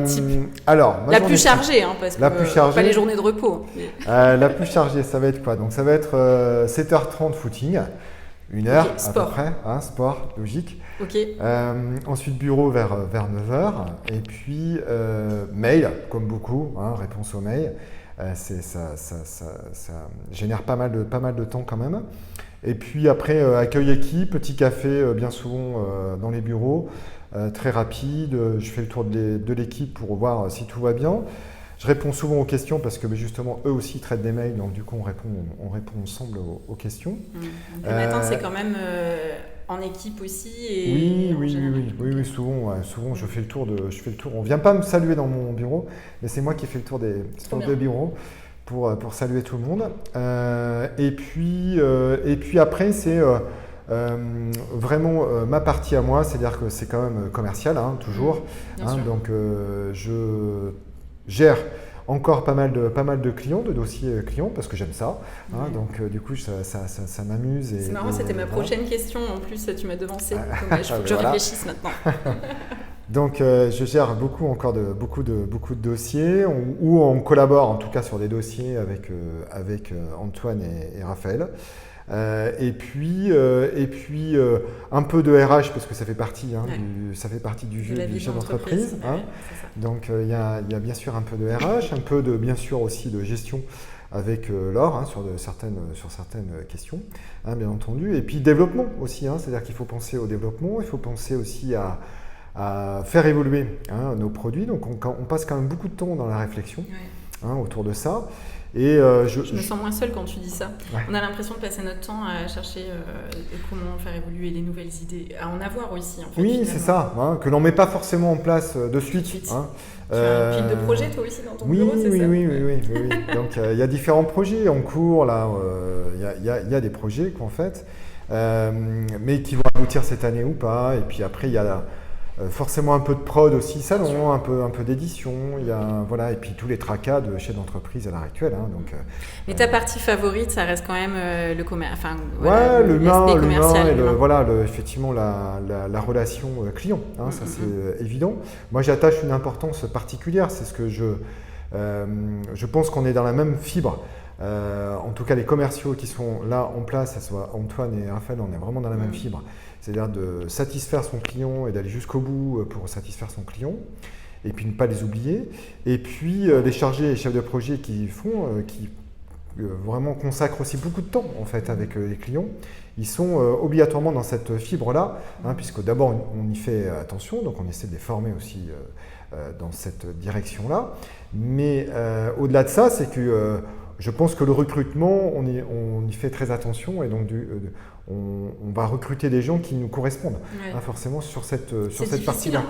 type? Alors, la plus chargée, parce que pas les journées de repos. La plus chargée, ça va être quoi? Donc ça va être 7h30 footing, 1 heure à peu près, sport, logique. Ensuite bureau vers 9h, et puis mail, comme beaucoup, réponse aux mails. Ça génère pas mal de temps quand même. Et puis après, accueil équipe, petit café bien souvent dans les bureaux, très rapide. Je fais le tour de l'équipe pour voir si tout va bien. Je réponds souvent aux questions parce que justement, eux aussi traitent des mails, donc du coup, on répond ensemble aux questions. Le matin, c'est quand même en équipe aussi. Oui, souvent je fais le tour. On ne vient pas me saluer dans mon bureau, mais c'est moi qui fais le tour des bureaux pour saluer tout le monde. Et puis après, c'est vraiment ma partie à moi, c'est-à-dire que c'est quand même commercial, toujours. Donc je gère encore pas mal de clients, de dossiers clients, parce que j'aime ça. Donc du coup, ça m'amuse. C'est marrant, c'était ma prochaine question. En plus, tu m'as devancé. Il faut que je réfléchisse maintenant. Donc je gère beaucoup de dossiers, où on collabore en tout cas sur des dossiers avec Antoine et Raphaël. Et puis un peu de RH parce que ça fait partie du jeu du chef d'entreprise. Donc il y a bien sûr un peu de RH, un peu bien sûr aussi de gestion avec Laure sur certaines questions, bien entendu. Et puis développement aussi, c'est-à-dire qu'il faut penser au développement, il faut penser aussi à faire évoluer nos produits. Donc on passe quand même beaucoup de temps dans la réflexion autour de ça. Et je me sens moins seule quand tu dis ça. On a l'impression de passer notre temps à chercher comment faire évoluer les nouvelles idées, à en avoir aussi. En fait, oui, c'est ça, que l'on ne met pas forcément en place de suite. Tu as une pile de projets toi aussi dans ton bureau, c'est ça? Oui. Donc il y a différents projets en cours, là, il y a des projets qu'en fait, mais qui vont aboutir cette année ou pas. Et puis après, il y a forcément un peu de prod aussi, salon, un peu d'édition, et puis tous les tracas de chefs d'entreprise à l'heure actuelle. Mais ta partie favorite, ça reste quand même le commerce, l'humain commercial. Et effectivement la relation client, ça c'est évident. Moi j'attache une importance particulière, c'est ce que je pense qu'on est dans la même fibre. En tout cas les commerciaux qui sont là en place, que ce soit Antoine et Raphaël, on est vraiment dans la même fibre. C'est-à-dire de satisfaire son client et d'aller jusqu'au bout pour satisfaire son client, et puis ne pas les oublier. Et puis les chargés et chefs de projet qui vraiment consacrent aussi beaucoup de temps en fait avec les clients. Ils sont obligatoirement dans cette fibre-là, puisque d'abord on y fait attention, donc on essaie de les former aussi dans cette direction-là. Mais au-delà de ça, c'est que je pense que le recrutement, on y fait très attention, et donc on va recruter des gens qui nous correspondent, forcément sur cette partie-là.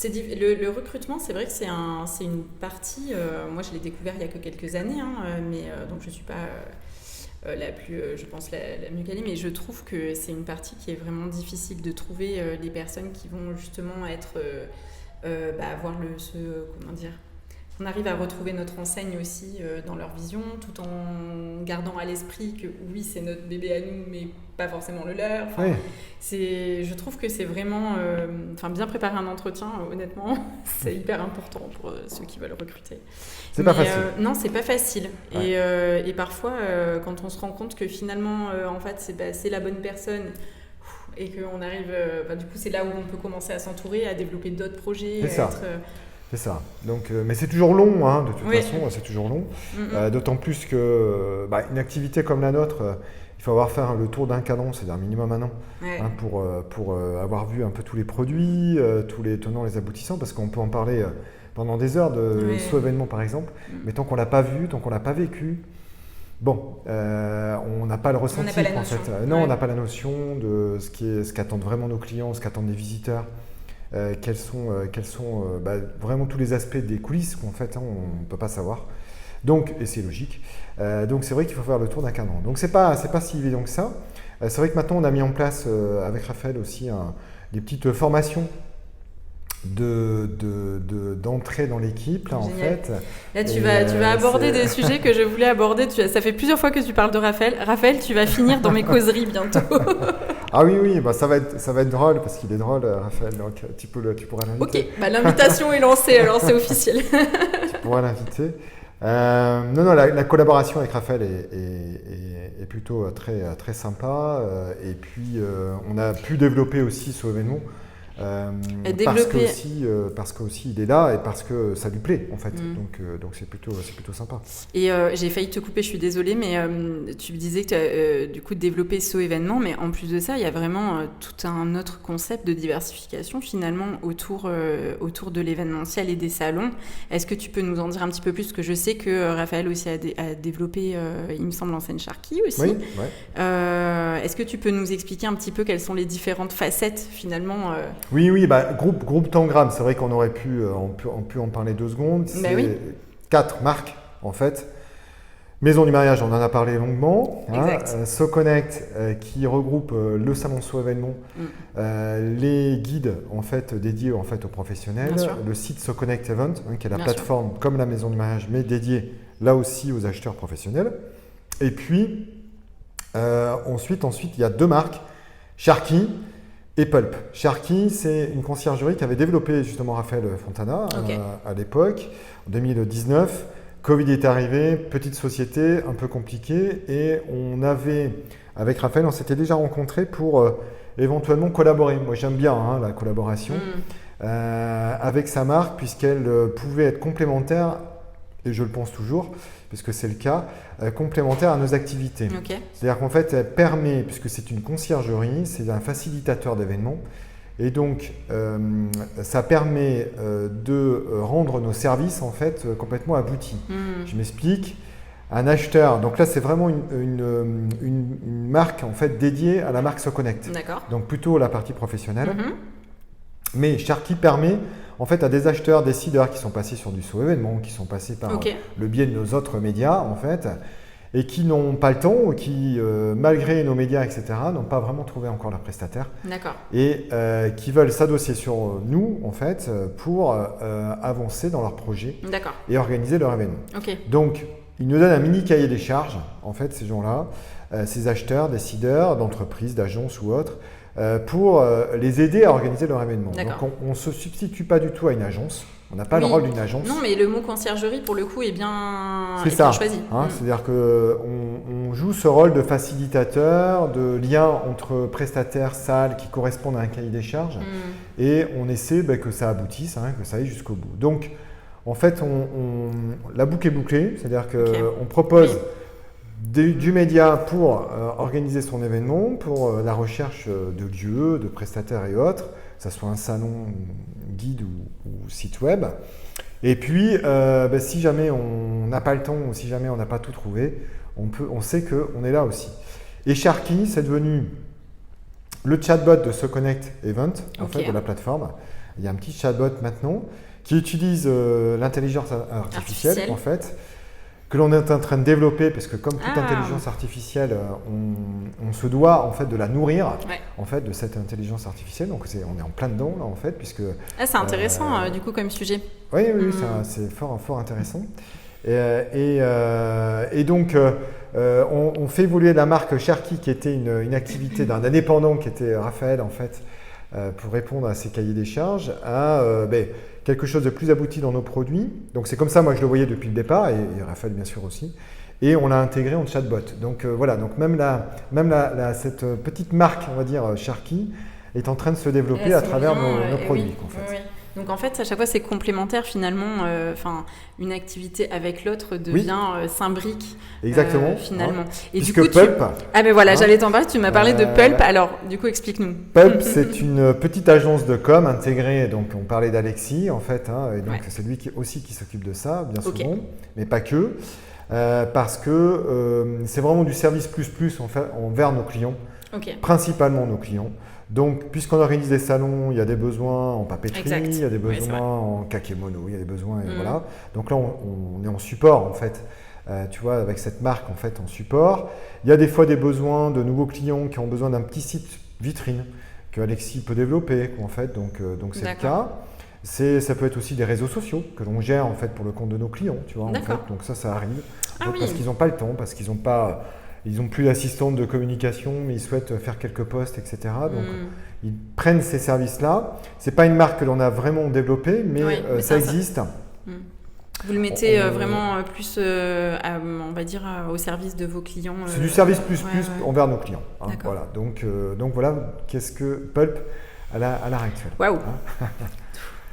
Le recrutement, c'est vrai que c'est une partie, moi je l'ai découvert il y a que quelques années, donc je ne suis pas la plus, je pense, la mieux calée, mais je trouve que c'est une partie qui est vraiment difficile de trouver les personnes qui vont justement être, avoir on arrive à retrouver notre enseigne aussi dans leur vision, tout en gardant à l'esprit que oui, c'est notre bébé à nous, mais pas forcément le leur. Enfin, je trouve que c'est vraiment... bien préparer un entretien, honnêtement, c'est hyper important pour ceux qui veulent recruter. C'est pas facile. Non, c'est pas facile. Ouais. Et parfois, quand on se rend compte que finalement, en fait, c'est la bonne personne et qu'on arrive... du coup, c'est là où on peut commencer à s'entourer, à développer d'autres projets. C'est ça. Donc, mais c'est toujours long, hein, de toute façon, c'est toujours long. D'autant plus que une activité comme la nôtre, il faut avoir fait le tour d'un cadran, c'est-à-dire minimum un an, pour avoir vu un peu tous les produits, tous les tenants, les aboutissants, parce qu'on peut en parler pendant des heures de événement par exemple, mais tant qu'on l'a pas vu, tant qu'on l'a pas vécu, on n'a pas le ressenti. On n'a pas la notion. En fait. Non, on n'a pas la notion de ce qu'attendent vraiment nos clients, ce qu'attendent les visiteurs. Quels sont vraiment tous les aspects des coulisses qu'en fait on ne peut pas savoir. Donc, et c'est logique. Donc c'est vrai qu'il faut faire le tour d'un cadran. Donc c'est pas si évident que ça. C'est vrai que maintenant on a mis en place avec Raphaël aussi des petites formations d'entrée dans l'équipe là, en fait. Là tu vas aborder des sujets que je voulais aborder. Ça fait plusieurs fois que tu parles de Raphaël. Raphaël, tu vas finir dans mes causeries bientôt. Ah oui, ça va être drôle parce qu'il est drôle, Raphaël. Donc tu pourras l'inviter. Ok, l'invitation est lancée, alors c'est officiel. Tu pourras l'inviter. La collaboration avec Raphaël est plutôt très, très sympa. Et puis on a pu développer aussi ce événement. Parce que aussi il est là et parce que ça lui plaît en fait. Donc c'est plutôt sympa. Et j'ai failli te couper, je suis désolée, mais tu me disais que tu as du coup développé ce événement, mais en plus de ça, il y a vraiment tout un autre concept de diversification finalement autour de l'événementiel et des salons. Est-ce que tu peux nous en dire un petit peu plus, parce que je sais que Raphaël aussi a développé, il me semble, l'enseigne Sharky aussi. Oui. Est-ce que tu peux nous expliquer un petit peu quelles sont les différentes facettes finalement Oui, groupe Tangram, c'est vrai qu'on aurait pu en parler 2 secondes. C'est 4 marques en fait. Maison du mariage, on en a parlé longuement. SoConnect qui regroupe le salon événement, les guides en fait dédiés en fait aux professionnels, le site SoConnect Event qui est la plateforme comme la Maison du mariage mais dédiée là aussi aux acheteurs professionnels. Et puis ensuite il y a 2 marques, Sharky et Pulp. Sharky, c'est une conciergerie qu'avait développé justement Raphaël Fontana à l'époque, en 2019. Covid est arrivé, petite société, un peu compliquée, et avec Raphaël, on s'était déjà rencontrés pour éventuellement collaborer. Moi, j'aime bien la collaboration avec sa marque, puisqu'elle pouvait être complémentaire, et je le pense toujours, puisque c'est le cas, complémentaire à nos activités. C'est-à-dire qu'en fait, elle permet, puisque c'est une conciergerie, c'est un facilitateur d'événements, et donc ça permet de rendre nos services en fait complètement aboutis. Je m'explique. Un acheteur, donc là c'est vraiment une marque en fait dédiée à la marque SoConnect. Donc plutôt la partie professionnelle. Mais Sharky permet en fait à des acheteurs, décideurs qui sont passés sur du événement, qui sont passés par le biais de nos autres médias en fait, et qui n'ont pas le temps ou qui, malgré nos médias, etc., n'ont pas vraiment trouvé encore leur prestataire. Et qui veulent s'adosser sur nous en fait pour avancer dans leur projet et organiser leur événement. Donc ils nous donnent un mini cahier des charges en fait ces gens-là, ces acheteurs, décideurs d'entreprises, d'agences ou autres, pour les aider à organiser leur événement. Donc on ne se substitue pas du tout à une agence. On n'a pas le rôle d'une agence. Non, mais le mot conciergerie, pour le coup, est bien choisi. C'est-à-dire qu'on joue ce rôle de facilitateur, de lien entre prestataires, salles qui correspondent à un cahier des charges. Et on essaie que ça aboutisse, que ça aille jusqu'au bout. Donc, en fait, la boucle est bouclée. C'est-à-dire qu'on propose du média pour organiser son événement, pour la recherche de lieux, de prestataires et autres, que ce soit un salon, guide ou site web. Et puis, si jamais on n'a pas le temps ou si jamais on n'a pas tout trouvé, on sait qu'on est là aussi. Et Sharky, c'est devenu le chatbot de SoConnect Event, en fait, de la plateforme. Il y a un petit chatbot maintenant qui utilise l'intelligence artificielle, en fait, que l'on est en train de développer, parce que comme toute intelligence artificielle, on se doit en fait de la nourrir, en fait, de cette intelligence artificielle. Donc on est en plein dedans là en fait, puisque. C'est intéressant du coup comme sujet. Oui, c'est fort intéressant. Et donc on fait évoluer la marque Cherki, qui était une activité d'un indépendant qui était Raphaël en fait, pour répondre à ces cahiers des charges, à quelque chose de plus abouti dans nos produits. Donc c'est comme ça, moi je le voyais depuis le départ, et Raphaël bien sûr aussi. Et on l'a intégré en chatbot. Donc voilà, donc même cette petite marque, on va dire Cherki, est en train de se développer à travers nos produits. En fait. Oui. Donc en fait, à chaque fois, c'est complémentaire finalement. Une activité avec l'autre devient s'imbrique. Exactement. Finalement. Et puisque du coup, Pulp. J'allais t'en parler. Tu m'as parlé de Pulp. Alors, du coup, explique-nous. Pulp, c'est une petite agence de com intégrée. Donc, on parlait d'Alexis en fait, et donc c'est lui qui s'occupe de ça, bien souvent, mais pas que, parce que c'est vraiment du service plus en fait, envers nos clients, principalement nos clients. Donc, puisqu'on organise des salons, il y a des besoins en papeterie, il y a des besoins en kakémono, il y a des besoins, et voilà. Donc là, on est en support, en fait, tu vois, avec cette marque, en fait, en support. Il y a des fois des besoins de nouveaux clients qui ont besoin d'un petit site vitrine que Alexis peut développer, en fait, donc c'est le cas. Ça peut être aussi des réseaux sociaux que l'on gère, en fait, pour le compte de nos clients, tu vois, en fait. Donc ça arrive. Parce qu'ils n'ont pas le temps, parce qu'ils n'ont pas... Ils n'ont plus d'assistante de communication, mais ils souhaitent faire quelques posts, etc. Donc, ils prennent ces services-là. Ce n'est pas une marque que l'on a vraiment développée, mais ça existe. Vous le mettez vraiment plus, on va dire, au service de vos clients. C'est du service plus envers nos clients. Hein, voilà. Donc voilà, qu'est-ce que Pulp à l'heure actuelle. Waouh.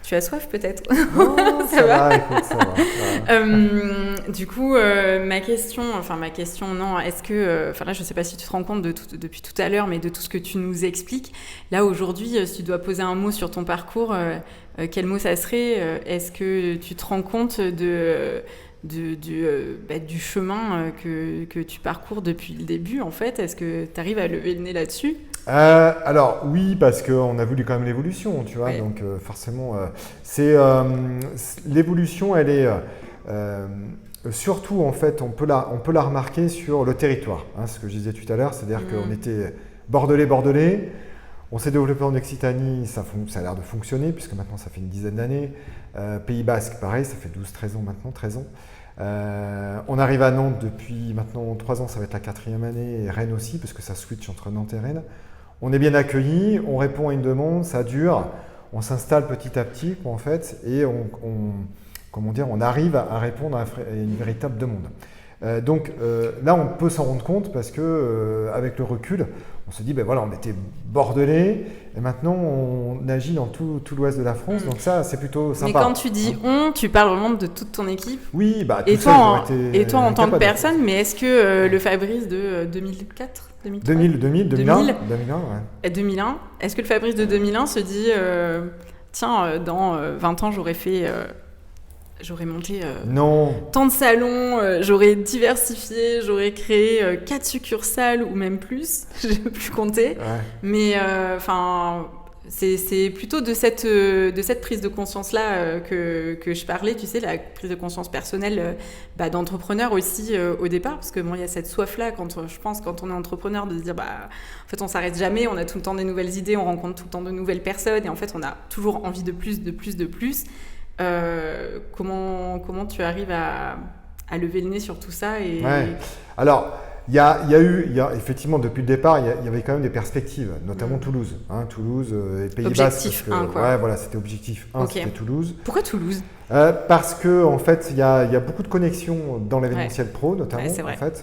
Tu as soif peut-être? Non, ça va, écoute, ça va. Du coup, ma question, non, est-ce que, là, je ne sais pas si tu te rends compte depuis tout à l'heure, mais de tout ce que tu nous expliques, là, aujourd'hui, si tu dois poser un mot sur ton parcours, quel mot ça serait? Est-ce que tu te rends compte du chemin que tu parcours depuis le début, en fait? Est-ce que tu arrives à lever le nez là-dessus? Alors oui, parce qu'on a voulu quand même l'évolution, tu vois, donc forcément, l'évolution, elle est surtout en fait, on peut la remarquer sur le territoire, hein, ce que je disais tout à l'heure, c'est-à-dire qu'on était bordelais, on s'est développé en Occitanie, ça a l'air de fonctionner puisque maintenant ça fait une dizaine d'années, Pays Basque, pareil, ça fait 12-13 ans maintenant, 13 ans. On arrive à Nantes depuis maintenant 3 ans, ça va être la 4e année, et Rennes aussi, parce que ça switch entre Nantes et Rennes. On est bien accueillis, on répond à une demande, ça dure, on s'installe petit à petit, en fait, et on arrive à répondre à une véritable demande. Donc là, on peut s'en rendre compte parce que avec le recul, on se dit, on était bordelais et maintenant on agit dans tout l'ouest de la France, donc ça c'est plutôt sympa. Mais quand tu dis tu parles vraiment de toute ton équipe. Oui, et toi en tant que personne, mais est-ce que le Fabrice de 2004 2001, 2001, est-ce que le Fabrice de 2001 se dit tiens, dans 20 ans j'aurais monté tant de salons, j'aurais diversifié, j'aurais créé 4 succursales ou même plus, je n'ai plus compté. Mais c'est plutôt de cette prise de conscience-là que je parlais, tu sais, la prise de conscience personnelle d'entrepreneur aussi au départ, parce que il y a cette soif-là, je pense, quand on est entrepreneur, de se dire, en fait, on s'arrête jamais, on a tout le temps des nouvelles idées, on rencontre tout le temps de nouvelles personnes, et en fait, on a toujours envie de plus. Comment tu arrives à lever le nez sur tout ça Alors, il y a effectivement, depuis le départ, il y avait quand même des perspectives, notamment Toulouse. Toulouse et Pays Basque. Objectif 1, quoi. Voilà, c'était objectif 1, c'était Toulouse. Pourquoi Toulouse? Parce que, en fait, il y a beaucoup de connexions dans l'événementiel pro, notamment. C'est vrai. En fait,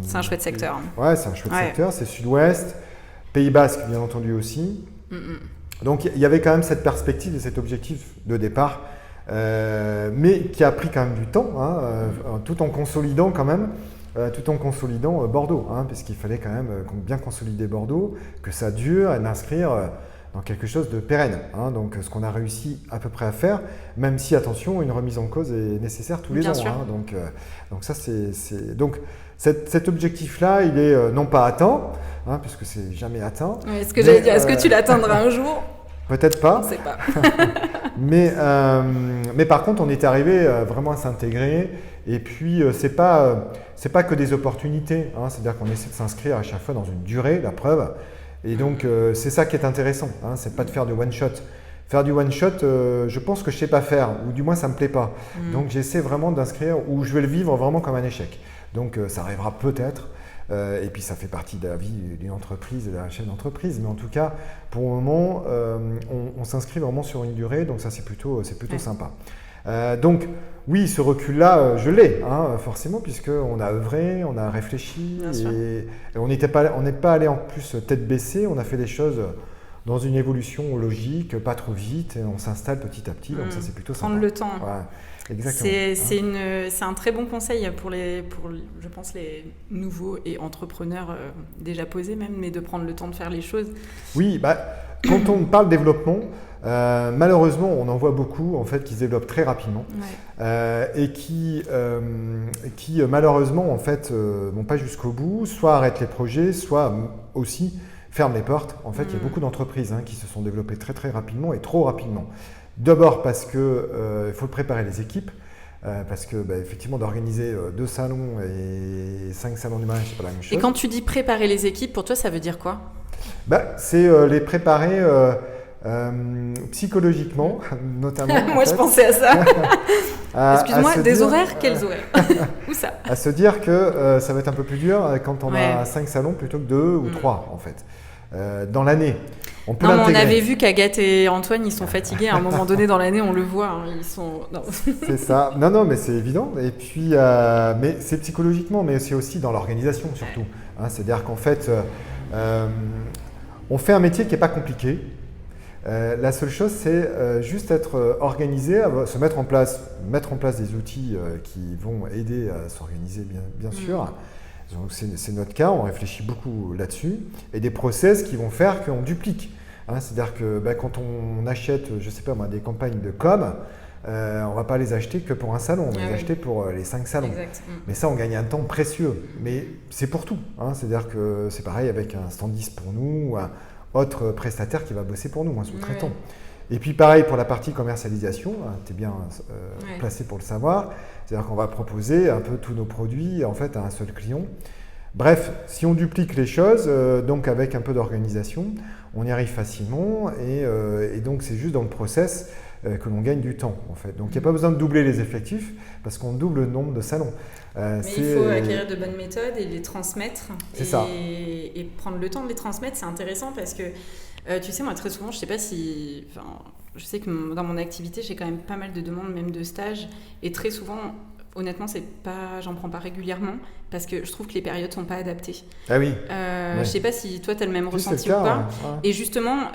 c'est un chouette secteur. Ouais, c'est un chouette secteur. C'est Sud-Ouest. Pays Basque, bien entendu, aussi. Donc, il y avait quand même cette perspective et cet objectif de départ, mais qui a pris quand même du temps, tout en consolidant quand même. Bordeaux, puisqu'il fallait quand même bien consolider Bordeaux, que ça dure et l'inscrire dans quelque chose de pérenne. Donc ce qu'on a réussi à peu près à faire, même si, attention, une remise en cause est nécessaire tous les ans. Donc ça, donc cet objectif-là, il est non pas atteint, puisque c'est jamais atteint. Est-ce que j'allais dire, est-ce que tu l'atteindras un jour? Peut-être On pas. ne sait pas. Mais par contre, on est arrivé vraiment à s'intégrer. Et puis, c'est pas que des opportunités, hein. C'est-à-dire qu'on essaie de s'inscrire à chaque fois dans une durée, la preuve. Et donc, c'est ça qui est intéressant, hein. C'est pas de faire du one-shot. Faire du one-shot, je pense que je sais pas faire, ou du moins ça me plaît pas. Donc, j'essaie vraiment d'inscrire où je vais le vivre vraiment comme un échec. Donc, ça arrivera peut-être. Et puis ça fait partie de la vie d'une entreprise et de la chaîne d'entreprise. Mais en tout cas, pour le moment, on s'inscrit vraiment sur une durée, donc ça c'est plutôt sympa. Donc oui, ce recul-là, je l'ai, hein, forcément, puisqu'on a œuvré, on a réfléchi, et on n'est pas allé en plus tête baissée, on a fait des choses dans une évolution logique, pas trop vite, et on s'installe petit à petit, donc ça c'est plutôt sympa. Prendre le temps. Ouais, exactement. C'est un très bon conseil pour, je pense, les nouveaux et entrepreneurs déjà posés même, mais de prendre le temps de faire les choses. Oui, quand on parle développement, malheureusement, on en voit beaucoup en fait qui se développent très rapidement et qui malheureusement en fait vont pas jusqu'au bout, soit arrêtent les projets, soit aussi ferment les portes. En fait, il y a beaucoup d'entreprises qui se sont développées très très rapidement et trop rapidement. D'abord parce que il faut préparer les équipes. Parce que effectivement d'organiser 2 salons et 5 salons du mariage, c'est pas la même chose. Et quand tu dis préparer les équipes, pour toi ça veut dire quoi? C'est les préparer psychologiquement, notamment. Moi je pensais à ça. Excuse-moi, des horaires? Quels horaires? Où ça? À se dire que ça va être un peu plus dur quand on a 5 salons plutôt que 2 ou 3 en fait. Dans l'année. On peut on avait vu qu'Agathe et Antoine, ils sont fatigués à un moment donné dans l'année, on le voit. Ils sont... C'est ça. Non, mais c'est évident. Et puis, mais c'est psychologiquement, mais c'est aussi dans l'organisation surtout. C'est-à-dire qu'en fait, on fait un métier qui n'est pas compliqué. La seule chose, c'est juste être organisé, se mettre en place des outils qui vont aider à s'organiser, bien sûr. Donc c'est notre cas, on réfléchit beaucoup là-dessus, et des process qui vont faire qu'on duplique. C'est-à-dire que quand on achète, je sais pas moi, des campagnes de com, on ne va pas les acheter que pour un salon, on va les acheter pour les 5 salons. Exact. Mais ça, on gagne un temps précieux. Mais c'est pour tout. C'est-à-dire que c'est pareil avec un standiste pour nous, ou un autre prestataire qui va bosser pour nous, un sous-traitant. Et puis pareil pour la partie commercialisation, tu es bien placé pour le savoir. C'est-à-dire qu'on va proposer un peu tous nos produits en fait à un seul client. Bref, si on duplique les choses, donc avec un peu d'organisation, on y arrive facilement et donc c'est juste dans le process que l'on gagne du temps en fait. Donc il n'y a pas besoin de doubler les effectifs parce qu'on double le nombre de salons. Mais il faut acquérir de bonnes méthodes et les transmettre. C'est ça. Et prendre le temps de les transmettre, c'est intéressant parce que tu sais, moi très souvent, je sais pas si... je sais que dans mon activité, j'ai quand même pas mal de demandes, même de stages. Et très souvent, honnêtement, j'en prends pas régulièrement parce que je trouve que les périodes sont pas adaptées. Ah oui. Je sais pas si toi, tu as le même ressenti ou pas. Et justement,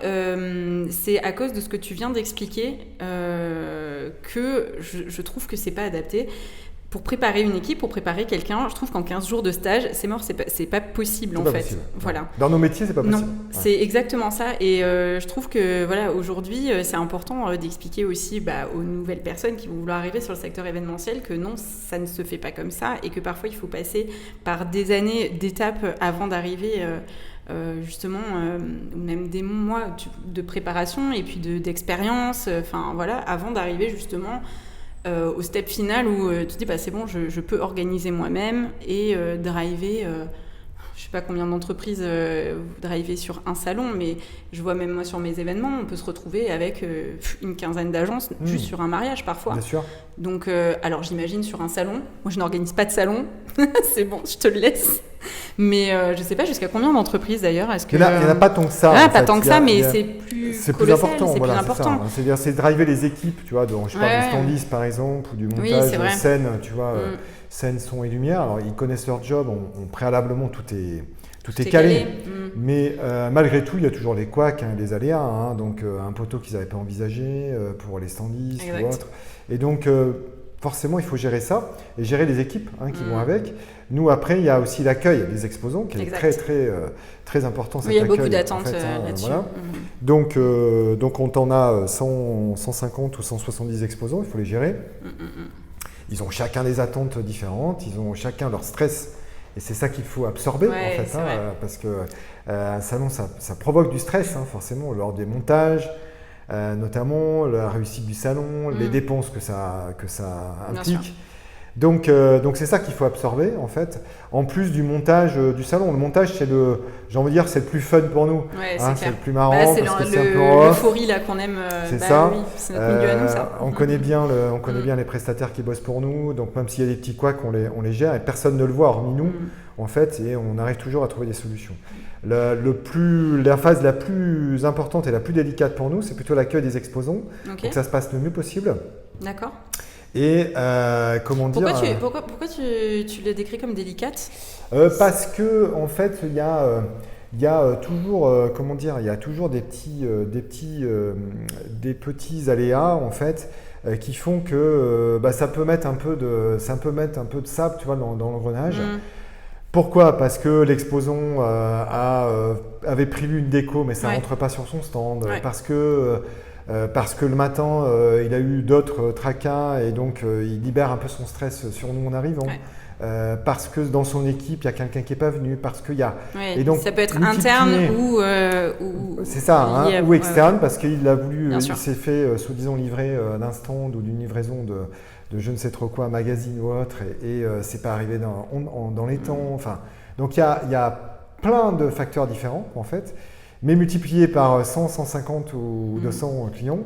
c'est à cause de ce que tu viens d'expliquer que je trouve que c'est pas adapté. Pour préparer une équipe, pour préparer quelqu'un, je trouve qu'en 15 jours de stage, c'est mort, c'est pas possible en fait. Possible. Voilà. Dans nos métiers, c'est pas possible. Non, c'est exactement ça. Et je trouve que aujourd'hui, c'est important d'expliquer aussi aux nouvelles personnes qui vont vouloir arriver sur le secteur événementiel que non, ça ne se fait pas comme ça et que parfois il faut passer par des années d'étapes avant d'arriver justement, ou même des mois de préparation et puis d'expérience, avant d'arriver justement au step final où tu te dis c'est bon, je peux organiser moi-même et driver je sais pas combien d'entreprises driver sur un salon, mais je vois même moi sur mes événements, on peut se retrouver avec une quinzaine d'agences juste sur un mariage parfois. Bien sûr. Donc alors j'imagine sur un salon, moi je n'organise pas de salon, c'est bon, je te le laisse. Mais je sais pas jusqu'à combien d'entreprises d'ailleurs. Est-ce que il y en a pas tant que ça. Pas tant que ça, mais c'est plus important. C'est plus important. C'est-à-dire, c'est driver les équipes, tu vois, je parle du standiste par exemple, ou du montage, scène, tu vois, scène, son et lumière. Alors ils connaissent leur job, préalablement tout est calé. Mais malgré tout, il y a toujours les couacs, les aléas. Donc un poteau qu'ils n'avaient pas envisagé pour les standistes ou autre. Et donc forcément, il faut gérer ça et gérer les équipes qui vont avec. Nous, après, il y a aussi l'accueil des exposants qui est très, très, très important. Il y a beaucoup d'attentes là-dessus. Voilà. Donc, on en a 150 ou 170 exposants, il faut les gérer. Ils ont chacun des attentes différentes, ils ont chacun leur stress. Et c'est ça qu'il faut absorber, en fait, parce que un salon, ça provoque du stress, forcément, lors des montages, notamment la réussite du salon, les dépenses que ça implique. Donc c'est ça qu'il faut absorber en fait. En plus du montage du salon, le montage c'est j'ai envie de dire c'est le plus fun pour nous. Ouais, c'est le plus marrant c'est parce que c'est un peu off. l'euphorie là qu'on aime. C'est ça. Oui, c'est notre milieu à nous ça. On connaît bien les prestataires qui bossent pour nous, donc même s'il y a des petits couacs, on les gère et personne ne le voit hormis nous en fait, et on arrive toujours à trouver des solutions. La phase la plus importante et la plus délicate pour nous, c'est plutôt l'accueil des exposants. Donc ça se passe le mieux possible. D'accord. Et comment dire Pourquoi tu les décris comme délicates? Parce que en fait il y a toujours il y a toujours des petits aléas en fait qui font que ça peut mettre un peu de sable, tu vois, dans l'engrenage. Pourquoi? Parce que l'exposant avait prévu une déco mais ça rentre pas sur son stand. Parce que le matin, il a eu d'autres tracas et donc il libère un peu son stress sur nous en arrivant. Parce que dans son équipe, il y a quelqu'un qui n'est pas venu, parce qu'il y a… et donc, ça peut être interne ou c'est ça, ou externe, parce qu'il a voulu, il s'est fait soi-disant livrer d'un stand ou d'une livraison de je ne sais trop quoi, un magazine ou autre, et c'est pas arrivé dans les temps. Enfin, donc il y a plein de facteurs différents en fait. Mais multiplié par 100, 150 ou 200 clients,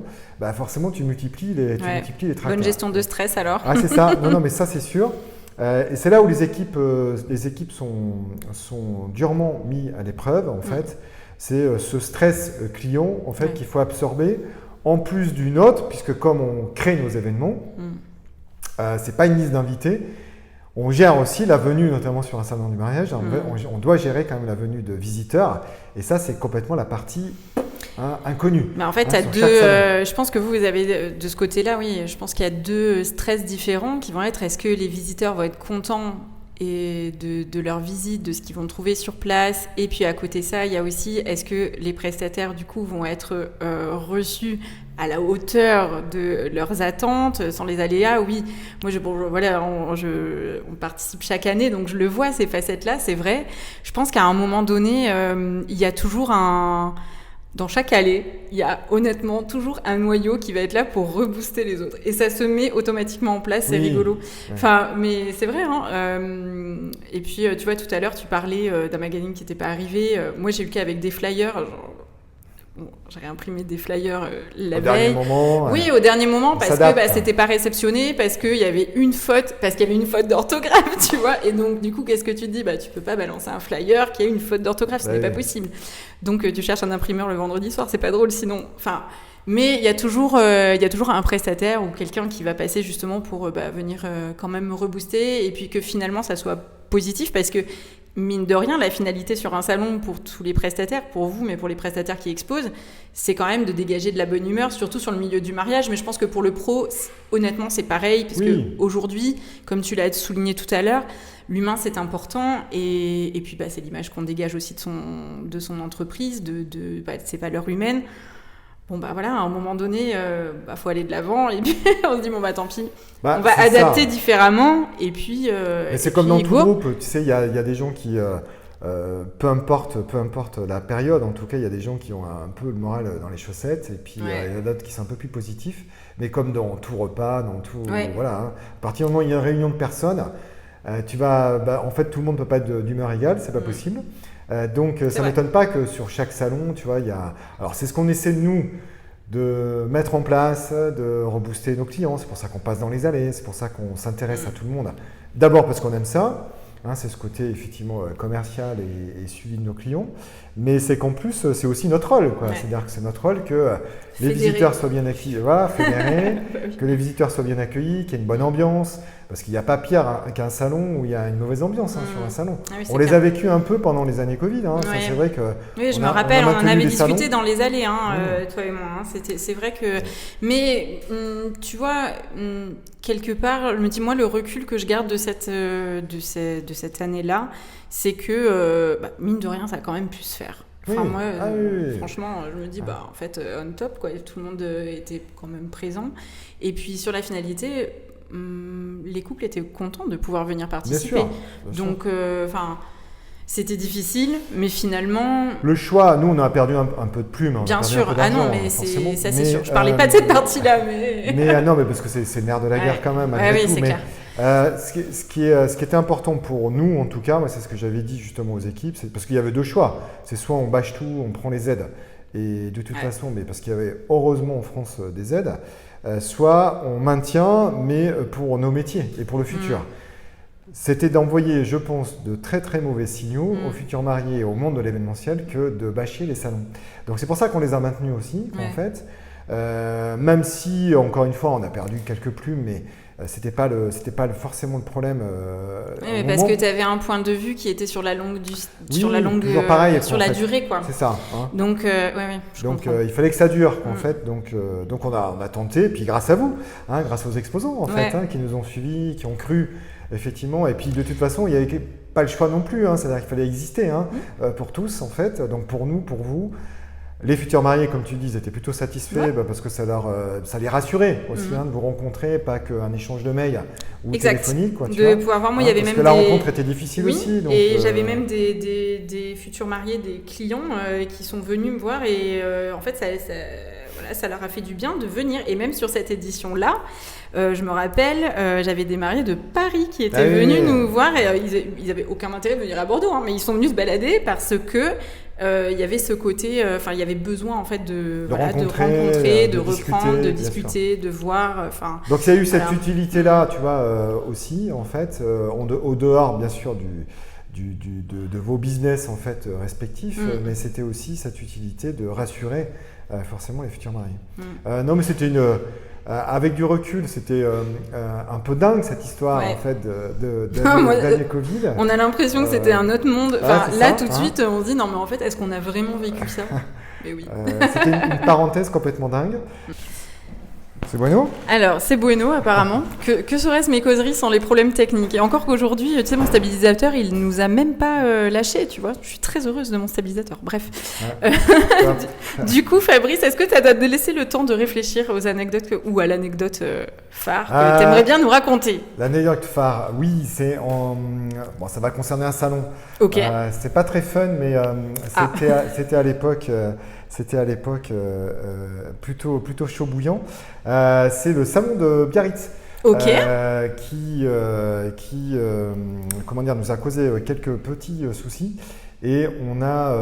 forcément tu multiplies les tracas. Bonne gestion de stress alors. Ah c'est ça, non mais ça c'est sûr. Et c'est là où les équipes sont durement mis à l'épreuve en fait. C'est ce stress client en fait qu'il faut absorber en plus du nôtre, puisque comme on crée nos événements, c'est pas une liste d'invités. On gère aussi la venue, notamment sur un salon du mariage. On doit gérer quand même la venue de visiteurs. Et ça, c'est complètement la partie inconnue. Mais en fait, je pense que vous avez de ce côté-là, oui, je pense qu'il y a deux stress différents qui vont être, est-ce que les visiteurs vont être contents de leur visite, de ce qu'ils vont trouver sur place? Et puis à côté de ça, il y a aussi, est-ce que les prestataires, du coup, vont être reçus à la hauteur de leurs attentes, sans les aléas? Oui, moi, on participe chaque année, donc je le vois, ces facettes-là, c'est vrai. Je pense qu'à un moment donné, il y a toujours dans chaque allée, il y a honnêtement toujours un noyau qui va être là pour rebooster les autres. Et ça se met automatiquement en place, c'est rigolo. Enfin, mais c'est vrai. Et puis, tu vois, tout à l'heure, tu parlais d'un magazine qui n'était pas arrivé. Moi, j'ai eu le cas avec des flyers. J'ai réimprimé des flyers la veille. Au dernier moment. Oui, au dernier moment, parce que c'était pas réceptionné, parce qu'il y avait une faute d'orthographe, tu vois. Et donc, du coup, qu'est-ce que tu te dis? Tu peux pas balancer un flyer qui a une faute d'orthographe, ce n'est pas possible. Donc, tu cherches un imprimeur le vendredi soir, c'est pas drôle sinon. Enfin, mais il y a toujours un prestataire ou quelqu'un qui va passer justement pour venir quand même rebooster, et puis que finalement, ça soit positif, parce que mine de rien, la finalité sur un salon pour tous les prestataires, pour vous, mais pour les prestataires qui exposent, c'est quand même de dégager de la bonne humeur, surtout sur le milieu du mariage. Mais je pense que pour le pro, honnêtement, c'est pareil, parce qu'aujourd'hui, comme tu l'as souligné tout à l'heure, l'humain, c'est important. Et puis, c'est l'image qu'on dégage aussi de son entreprise, de ses valeurs humaines. Bon, voilà, à un moment donné, faut aller de l'avant, et puis on se dit, tant pis, on va adapter différemment, et puis… Mais c'est comme dans tout groupe, tu sais, il y a des gens qui, peu importe la période, en tout cas, il y a des gens qui ont un peu le moral dans les chaussettes, et puis il y en a d'autres qui sont un peu plus positifs, mais comme dans tout repas, dans tout… Voilà, à partir du moment où il y a une réunion de personnes, en fait, tout le monde ne peut pas être d'humeur égale, c'est pas possible. Donc ça ne m'étonne pas que sur chaque salon, tu vois, il y a… Alors c'est ce qu'on essaie de nous de mettre en place, de rebooster nos clients. C'est pour ça qu'on passe dans les allées, c'est pour ça qu'on s'intéresse à tout le monde. D'abord parce qu'on aime ça, c'est ce côté effectivement commercial et suivi de nos clients. Mais c'est qu'en plus, c'est aussi notre rôle, quoi. C'est-à-dire que c'est notre rôle que les visiteurs soient bien accueillis, fédérés, que les visiteurs soient bien accueillis, qu'il y ait une bonne ambiance. Parce qu'il n'y a pas pire qu'un salon où il y a une mauvaise ambiance sur un salon. On les a vécus un peu pendant les années Covid. C'est vrai que je me rappelle, on en avait discuté dans les allées, toi et moi. C'est vrai que… Mais tu vois, quelque part, je me dis, moi, le recul que je garde de cette année-là, c'est que, mine de rien, ça a quand même pu se faire. Enfin, moi, franchement, je me dis, en fait, on top, quoi. Tout le monde était quand même présent. Et puis, sur la finalité… les couples étaient contents de pouvoir venir participer. Bien sûr. Donc, c'était difficile, mais finalement... Le choix, nous, on a perdu un peu de plumes. On a Bien perdu sûr, un peu d'argent, mais forcément. ça c'est sûr. Je parlais pas de cette partie-là, mais... Mais non, mais parce que c'est le nerf de la guerre quand même. Oui, c'est clair. Ce qui était important pour nous, en tout cas, moi, c'est ce que j'avais dit justement aux équipes, c'est parce qu'il y avait deux choix. C'est soit on bâche tout, on prend les aides, et de toute façon, mais parce qu'il y avait heureusement en France des aides, soit on maintient, mais pour nos métiers et pour le futur. C'était d'envoyer, je pense, de très très mauvais signaux aux futurs mariés et au monde de l'événementiel que de bâcher les salons. Donc c'est pour ça qu'on les a maintenus aussi, en fait. Même si, encore une fois, on a perdu quelques plumes, mais c'était pas forcément le problème. Mais parce que tu avais un point de vue qui était sur la longue, toujours pareil, sur la durée, quoi. C'est ça. Hein. Donc, il fallait que ça dure, en fait. Donc on a tenté, puis grâce à vous, hein, grâce aux exposants, en fait, hein, qui nous ont suivis, qui ont cru, effectivement. Et puis de toute façon, il n'y avait pas le choix non plus. Hein, c'est-à-dire qu'il fallait exister, hein, pour tous, en fait. Donc pour nous, pour vous. Les futurs mariés, comme tu dis, ils étaient plutôt satisfaits parce que ça les rassurait aussi de vous rencontrer, pas qu'un échange de mails ou téléphonique. Quoi, de pouvoir voir, moi, il y avait même la rencontre était difficile aussi. Donc, et j'avais même des futurs mariés, des clients qui sont venus me voir et en fait, ça leur a fait du bien de venir. Et même sur cette édition-là, je me rappelle, j'avais des mariés de Paris qui étaient venus nous voir et ils n'avaient aucun intérêt de venir à Bordeaux, hein, mais ils sont venus se balader parce que il y avait ce côté, il y avait besoin en fait de rencontrer, de reprendre, de discuter, de voir. Donc il y a eu cette utilité-là, tu vois, aussi en fait, au dehors bien sûr de vos business en fait respectifs, mais c'était aussi cette utilité de rassurer forcément les futurs mariés. Non mais c'était avec du recul, c'était un peu dingue cette histoire en fait d'année Covid. On a l'impression que c'était un autre monde. Là tout de suite, on se dit non mais en fait, est-ce qu'on a vraiment vécu ça? Mais oui. C'était une parenthèse complètement dingue. C'est bueno? Alors, c'est bueno apparemment. Que serait-ce mes causeries sans les problèmes techniques? Et encore qu'aujourd'hui, tu sais, mon stabilisateur, il nous a même pas lâché, tu vois. Je suis très heureuse de mon stabilisateur. Bref. Du coup, Fabrice, est-ce que tu as laissé le temps de réfléchir aux anecdotes ou à l'anecdote phare que tu aimerais bien nous raconter? L'anecdote phare, oui, bon, ça va concerner un salon. Ok. C'est pas très fun, mais c'était à l'époque... C'était à l'époque plutôt chaud bouillant. C'est le salon de Biarritz qui nous a causé quelques petits soucis. Et on a,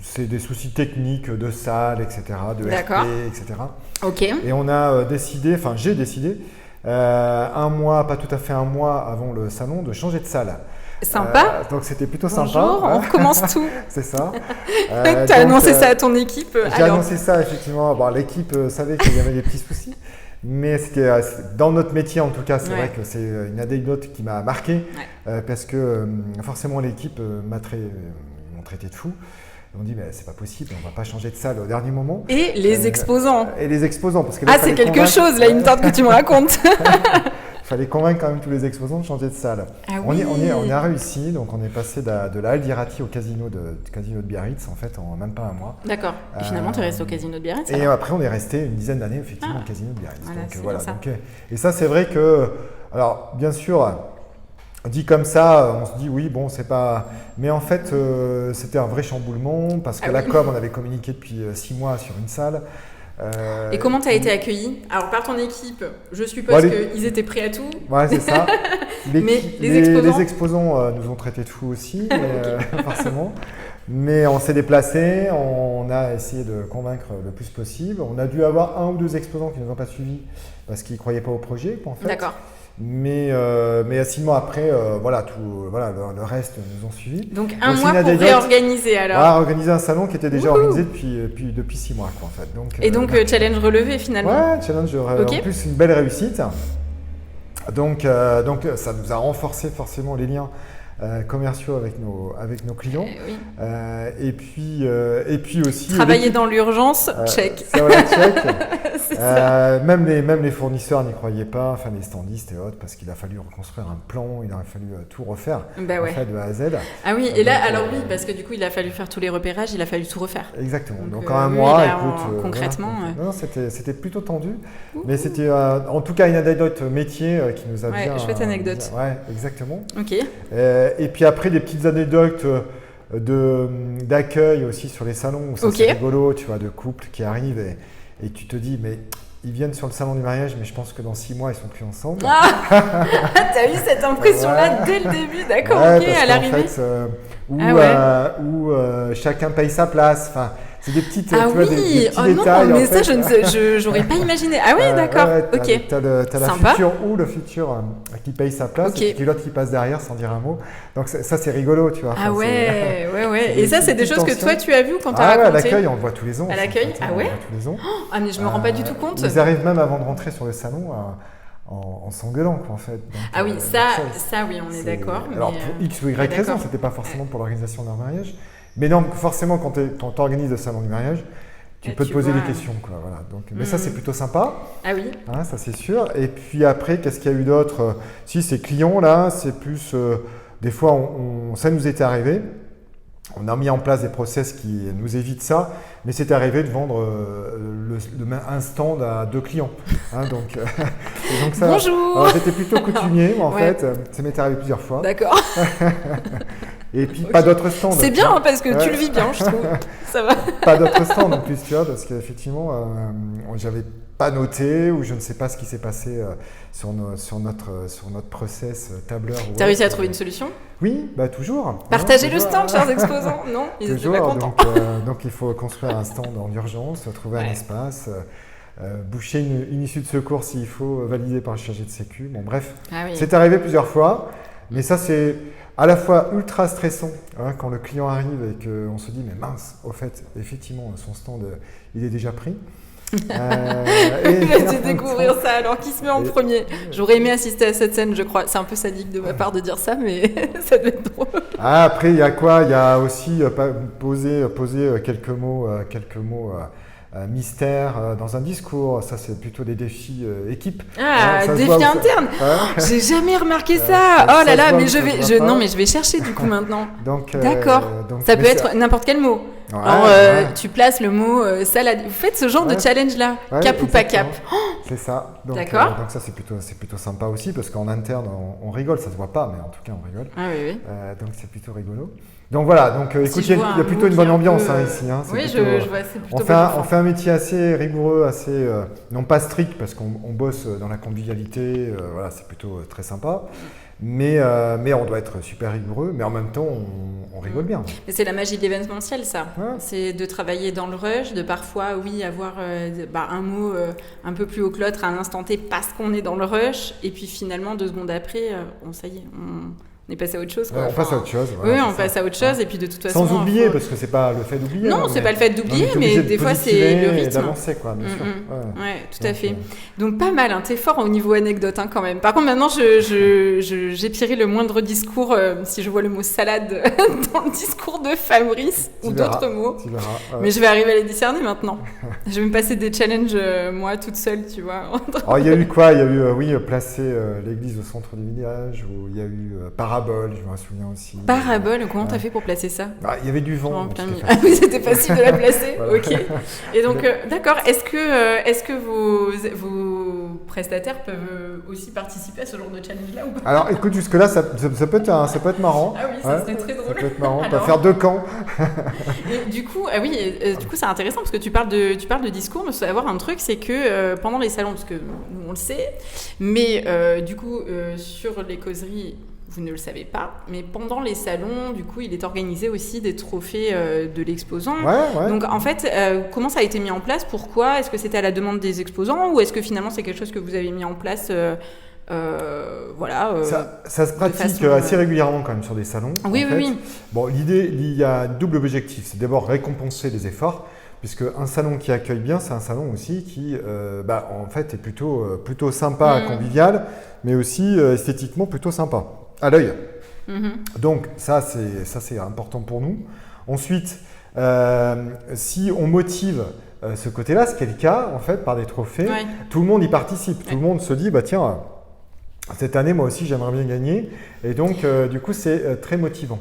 c'est des soucis techniques de salle, etc., de RP, etc. Ok. Et on a j'ai décidé, pas tout à fait un mois avant le salon, de changer de salle. Sympa. Donc c'était plutôt Bonjour, sympa. On recommence tout. C'est ça. Tu as annoncé ça à ton équipe. J'ai annoncé ça effectivement. Bon, l'équipe savait qu'il y avait des petits soucis, mais c'était dans notre métier en tout cas. C'est vrai que c'est une anecdote qui m'a marqué parce que forcément l'équipe m'ont traité de fou. On dit mais c'est pas possible, on va pas changer de salle au dernier moment. Et les exposants. Parce que là, c'est quelque chose là, il me tente que tu me racontes. Il fallait convaincre quand même tous les exposants de changer de salle. On a réussi, donc on est passé de la Halle d'Irati au casino de Biarritz en fait en même pas un mois. D'accord. Et finalement tu es resté au casino de Biarritz. Et après on est resté une dizaine d'années effectivement au casino de Biarritz. Voilà. Et ça c'est vrai que, alors bien sûr, dit comme ça, on se dit oui bon c'est pas, mais en fait c'était un vrai chamboulement parce que la com on avait communiqué depuis 6 mois sur une salle. Et comment tu as été accueilli? Alors par ton équipe, je suppose qu'ils étaient prêts à tout. Ouais, c'est ça. Mais les exposants nous ont traités de fous aussi, forcément. Mais on s'est déplacé, on a essayé de convaincre le plus possible. On a dû avoir 1 ou 2 exposants qui ne nous ont pas suivis parce qu'ils ne croyaient pas au projet, en fait. D'accord. Mais 6 mois après, le reste nous ont suivis. Donc un mois pour réorganiser alors. Ouais, organiser un salon qui était déjà organisé depuis 6 mois, quoi, en fait. Donc challenge relevé finalement. Ouais, challenge en plus une belle réussite. Donc ça nous a renforcé forcément les liens commerciaux avec nos clients. Et puis aussi travailler dans l'urgence, check. Check. Même les fournisseurs n'y croyaient pas, enfin les standistes et autres, parce qu'il a fallu reconstruire un plan, il a fallu tout refaire en fait, de A à Z. Ah oui, et là alors oui, parce que du coup il a fallu faire tous les repérages, il a fallu tout refaire. Exactement. Donc en un mois, concrètement. Non, c'était plutôt tendu, mais c'était en tout cas une anecdote métier qui nous a bien. Chouette anecdote. Ouais, exactement. Ok. Et puis après, des petites anecdotes d'accueil aussi sur les salons, où ça c'est rigolo, tu vois, de couples qui arrivent et tu te dis, mais ils viennent sur le salon du mariage, mais je pense que dans 6 mois, ils sont plus ensemble. T'as eu cette impression-là dès le début, d'accord, ok, à l'arrivée. Où chacun paye sa place, enfin, c'est des petites, tu vois, des petits détails. Non, mais ça, j'aurais pas imaginé. Ah oui, d'accord, ok. T'as la future ou le futur qui paye sa place, et puis l'autre qui passe derrière sans dire un mot. Donc ça, c'est rigolo, tu vois. Ah ouais. Et ça, c'est des choses que toi, tu as vues quand t'as raconté. À l'accueil, on le voit tous les ans. À l'accueil, on le voit tous les ans. Ah, mais je me rends pas du tout compte. Ils arrivent même avant de rentrer sur le salon en s'engueulant, quoi, en fait. Donc, ah oui, ça, oui, on est d'accord. Alors, pour X ou Y raison, c'était pas forcément pour l'organisation de leur mariage. Mais donc, forcément, quand tu organises le salon du mariage, tu peux te poser des questions, quoi, voilà. Donc, mais ça, c'est plutôt sympa. Ah oui. Hein, ça, c'est sûr. Et puis après, qu'est-ce qu'il y a eu d'autre? Si, ces clients, là, c'est plus... des fois, ça nous était arrivé. On a mis en place des process qui nous évitent ça, mais c'est arrivé de vendre un stand à 2 clients. Hein, donc ça, bonjour. J'étais plutôt coutumier, moi, en fait. Ça m'est arrivé plusieurs fois. D'accord. Et puis, pas d'autres stands. C'est bien, hein, parce que tu le vis bien, je trouve. Ça va. Pas d'autres stands en plus, tu vois, parce qu'effectivement, j'avais pas noté ou je ne sais pas ce qui s'est passé sur notre process tableur. Tu as réussi à trouver une solution? Oui, bah toujours. Partagez le stand, chers exposants. Non, ils étaient pas contents. Donc il faut construire un stand en urgence, trouver un espace, boucher une issue de secours s'il faut, valider par le chargé de sécu. Bon bref, c'est arrivé plusieurs fois, mais ça c'est à la fois ultra stressant quand le client arrive et qu'on se dit mais mince, au fait, effectivement, son stand il est déjà pris. Il va te découvrir ça alors qui se met en premier. J'aurais aimé assister à cette scène, je crois. C'est un peu sadique de ma part de dire ça, mais ça doit être drôle. Après, il y a quoi? Il y a aussi poser quelques mots mystère dans un discours. Ça, c'est plutôt des défis équipe. Défis internes. J'ai jamais remarqué ça. Oh là là, mais je vais chercher du coup maintenant. D'accord. Ça peut être n'importe quel mot. Alors, tu places le mot salade. Vous faites ce genre de challenge-là, cap ou pas cap. C'est ça. D'accord. Donc ça, c'est plutôt sympa aussi parce qu'en interne, on rigole. Ça se voit pas, mais en tout cas, on rigole. Ah oui. Donc c'est plutôt rigolo. Donc voilà. Donc écoute, il y a plutôt une bonne ambiance ici. Oui, je vois. C'est plutôt. On fait un métier assez rigoureux, assez non pas strict parce qu'on bosse dans la convivialité. Voilà, c'est plutôt très sympa. Mais on doit être super rigoureux, mais en même temps, on rigole bien. Mais c'est la magie de l'événementiel, ça. Ouais. C'est de travailler dans le rush, de parfois, avoir un mot un peu plus haut que l'autre à un instant T parce qu'on est dans le rush, et puis finalement, 2 secondes après, ça y est, on est passé à autre chose. On passe à autre chose. Voilà, on passe à autre chose, et puis de toute façon... Sans oublier, parce que c'est pas le fait d'oublier. Non, c'est pas le fait d'oublier, mais des fois, c'est le rythme. D'avancer, quoi, bien sûr. Ouais, tout à fait. Donc, pas mal, t'es fort au niveau anecdote, quand même. Par contre, maintenant, j'épierai le moindre discours, si je vois le mot salade dans le discours de Fabrice, ou d'autres mots. Tu verras. Mais je vais arriver à les discerner maintenant. Je vais me passer des challenges, moi, toute seule, tu vois. Alors, il y a eu quoi? Il y a eu, placer l'église au centre du village, ou il y a eu Parabole, je me souviens aussi. Parabole, comment t'as fait pour placer ça? Il y avait du vent. Oui, c'était facile de la placer. Voilà. Ok. Et donc, d'accord. Est-ce que vos prestataires peuvent aussi participer à ce genre de challenge-là ou pas? Alors, écoute, jusque-là, ça peut être marrant. Ah oui, ça serait très drôle. Ça peut être marrant. On va faire 2 camps. Et du coup, du coup, c'est intéressant parce que tu parles de discours, mais savoir un truc, c'est que pendant les salons, parce que nous on le sait, mais du coup, sur les causeries. Vous ne le savez pas, mais pendant les salons, du coup, il est organisé aussi des trophées de l'exposant. Ouais. Donc, en fait, comment ça a été mis en place? Pourquoi? Est-ce que c'était à la demande des exposants ou est-ce que finalement c'est quelque chose que vous avez mis en place ça se pratique assez régulièrement quand même sur des salons. Oui. Bon, l'idée, il y a un double objectif. C'est d'abord récompenser les efforts, puisque un salon qui accueille bien, c'est un salon aussi qui, en fait, est plutôt sympa, convivial, mais aussi esthétiquement plutôt sympa. À l'œil. Donc ça c'est important pour nous. Ensuite, si on motive ce côté-là, ce qui est le cas en fait par des trophées, tout le monde y participe. Tout le monde se dit tiens, cette année moi aussi j'aimerais bien gagner, et donc du coup c'est très motivant.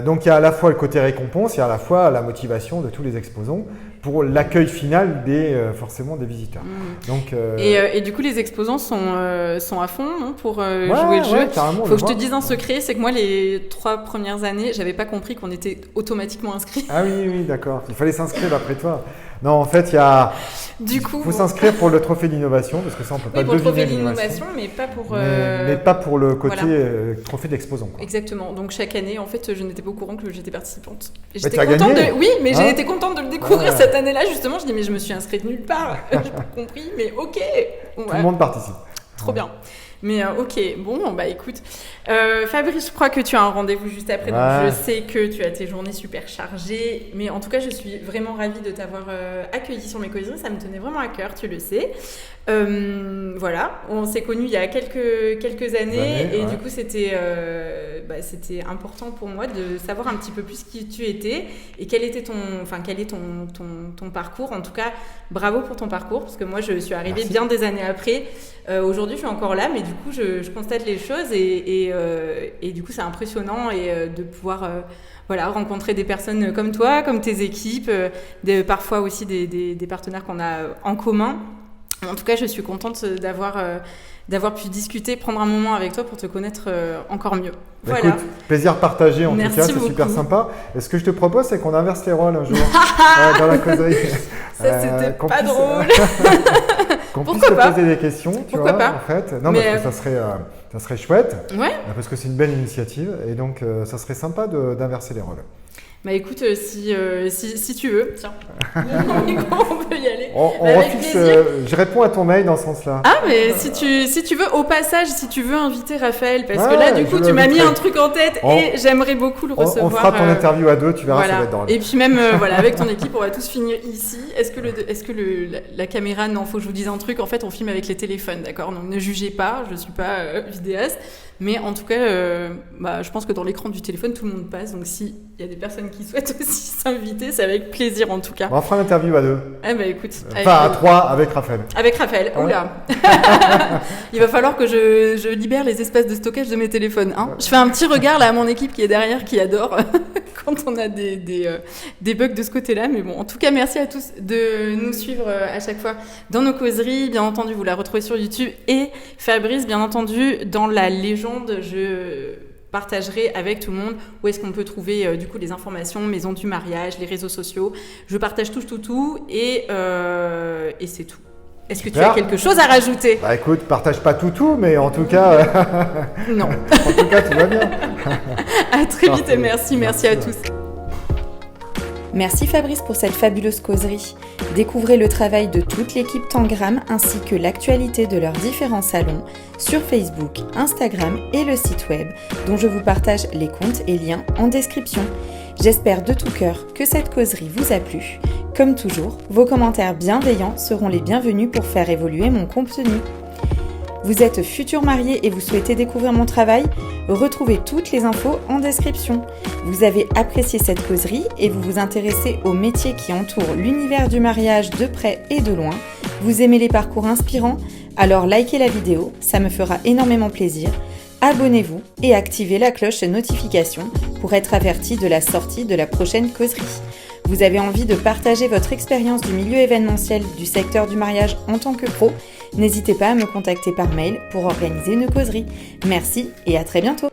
Donc il y a à la fois le côté récompense, il y a à la fois la motivation de tous les exposants pour l'accueil final forcément des visiteurs. Donc, et du coup, les exposants sont à fond, non, pour jouer le jeu. Ouais, carrément, Faut que je te dise un secret, c'est que moi, les 3 premières années, j'avais pas compris qu'on était automatiquement inscrit. Ah oui, d'accord. Il fallait s'inscrire après toi. Non, en fait, il faut s'inscrire pour le trophée d'innovation, parce que ça, on peut pas deviner pour le trophée l'innovation. d'innovation, mais pas pour... Mais pas pour le côté voilà. trophée d'exposant. Exactement. Donc, chaque année, en fait, je n'étais pas au courant que j'étais participante. Et tu as gagné. Oui, mais j'ai été contente de le découvrir cette année-là, justement. Je dis, mais je me suis inscrite nulle part. J'ai pas compris, mais ok. Tout le monde participe. Trop bien. Mais ok, bon, bah écoute. Fabrice, je crois que tu as un rendez-vous juste après, donc je sais que tu as tes journées super chargées. Mais en tout cas, je suis vraiment ravie de t'avoir accueilli sur mes causeries. Ça me tenait vraiment à cœur, tu le sais. Voilà, on s'est connus il y a quelques années et du coup, c'était important pour moi de savoir un petit peu plus qui tu étais et quel est ton parcours. En tout cas, bravo pour ton parcours, parce que moi, je suis arrivée bien des années après. Aujourd'hui, je suis encore là, mais du coup, je constate les choses et du coup, c'est impressionnant de pouvoir rencontrer des personnes comme toi, comme tes équipes, parfois aussi des partenaires qu'on a en commun. En tout cas, je suis contente d'avoir pu discuter, prendre un moment avec toi pour te connaître encore mieux. Voilà. Écoute, plaisir partagé en tout cas, c'est super sympa. Et ce que je te propose, c'est qu'on inverse les rôles un jour dans la causerie. Ça, c'était pas drôle. Qu'on puisse te poser des questions, Pourquoi pas en fait. Non, parce que ça serait chouette. Ouais. Parce que c'est une belle initiative. Et donc, ça serait sympa d'inverser les rôles. Bah écoute, si tu veux, tiens, on peut y aller. On refixe, je réponds à ton mail dans ce sens-là. Ah, mais si tu veux, au passage, si tu veux inviter Raphaël, parce que là, du coup, tu m'as mis un truc en tête et j'aimerais beaucoup le recevoir. On fera ton interview à 2, tu verras, ça va être drôle. Et puis même, avec ton équipe, on va tous finir ici. Est-ce que la caméra, non, faut que je vous dise un truc, en fait, on filme avec les téléphones, d'accord? Donc ne jugez pas, je suis pas vidéaste. Mais en tout cas, je pense que dans l'écran du téléphone, tout le monde passe. Donc, s'il y a des personnes qui souhaitent aussi s'inviter, c'est avec plaisir en tout cas. On fera l'interview à 2. Eh ben, écoute. Enfin, à 3 avec Raphaël. Avec Raphaël, oula. Il va falloir que je libère les espaces de stockage de mes téléphones. Hein. Je fais un petit regard là à mon équipe qui est derrière, qui adore quand on a des bugs de ce côté-là. Mais bon, en tout cas, merci à tous de nous suivre à chaque fois dans nos causeries. Bien entendu, vous la retrouvez sur YouTube. Et Fabrice, bien entendu, dans la légende, je partagerai avec tout le monde où est-ce qu'on peut trouver du coup les informations, maison du mariage, les réseaux sociaux. Je partage tout et c'est tout. Est-ce que tu as quelque chose à rajouter? Bah écoute, partage pas tout, mais en tout cas... Non. En tout cas, tout va bien. À très vite et merci à tous. Merci Fabrice pour cette fabuleuse causerie. Découvrez le travail de toute l'équipe Tangram ainsi que l'actualité de leurs différents salons sur Facebook, Instagram et le site web dont je vous partage les comptes et liens en description. J'espère de tout cœur que cette causerie vous a plu. Comme toujours, vos commentaires bienveillants seront les bienvenus pour faire évoluer mon contenu. Vous êtes futur marié et vous souhaitez découvrir mon travail? Retrouvez toutes les infos en description. Vous avez apprécié cette causerie et vous vous intéressez aux métiers qui entourent l'univers du mariage de près et de loin. Vous aimez les parcours inspirants? Alors likez la vidéo, ça me fera énormément plaisir. Abonnez-vous et activez la cloche de notification pour être averti de la sortie de la prochaine causerie. Vous avez envie de partager votre expérience du milieu événementiel du secteur du mariage en tant que pro? N'hésitez pas à me contacter par mail pour organiser une causerie. Merci et à très bientôt.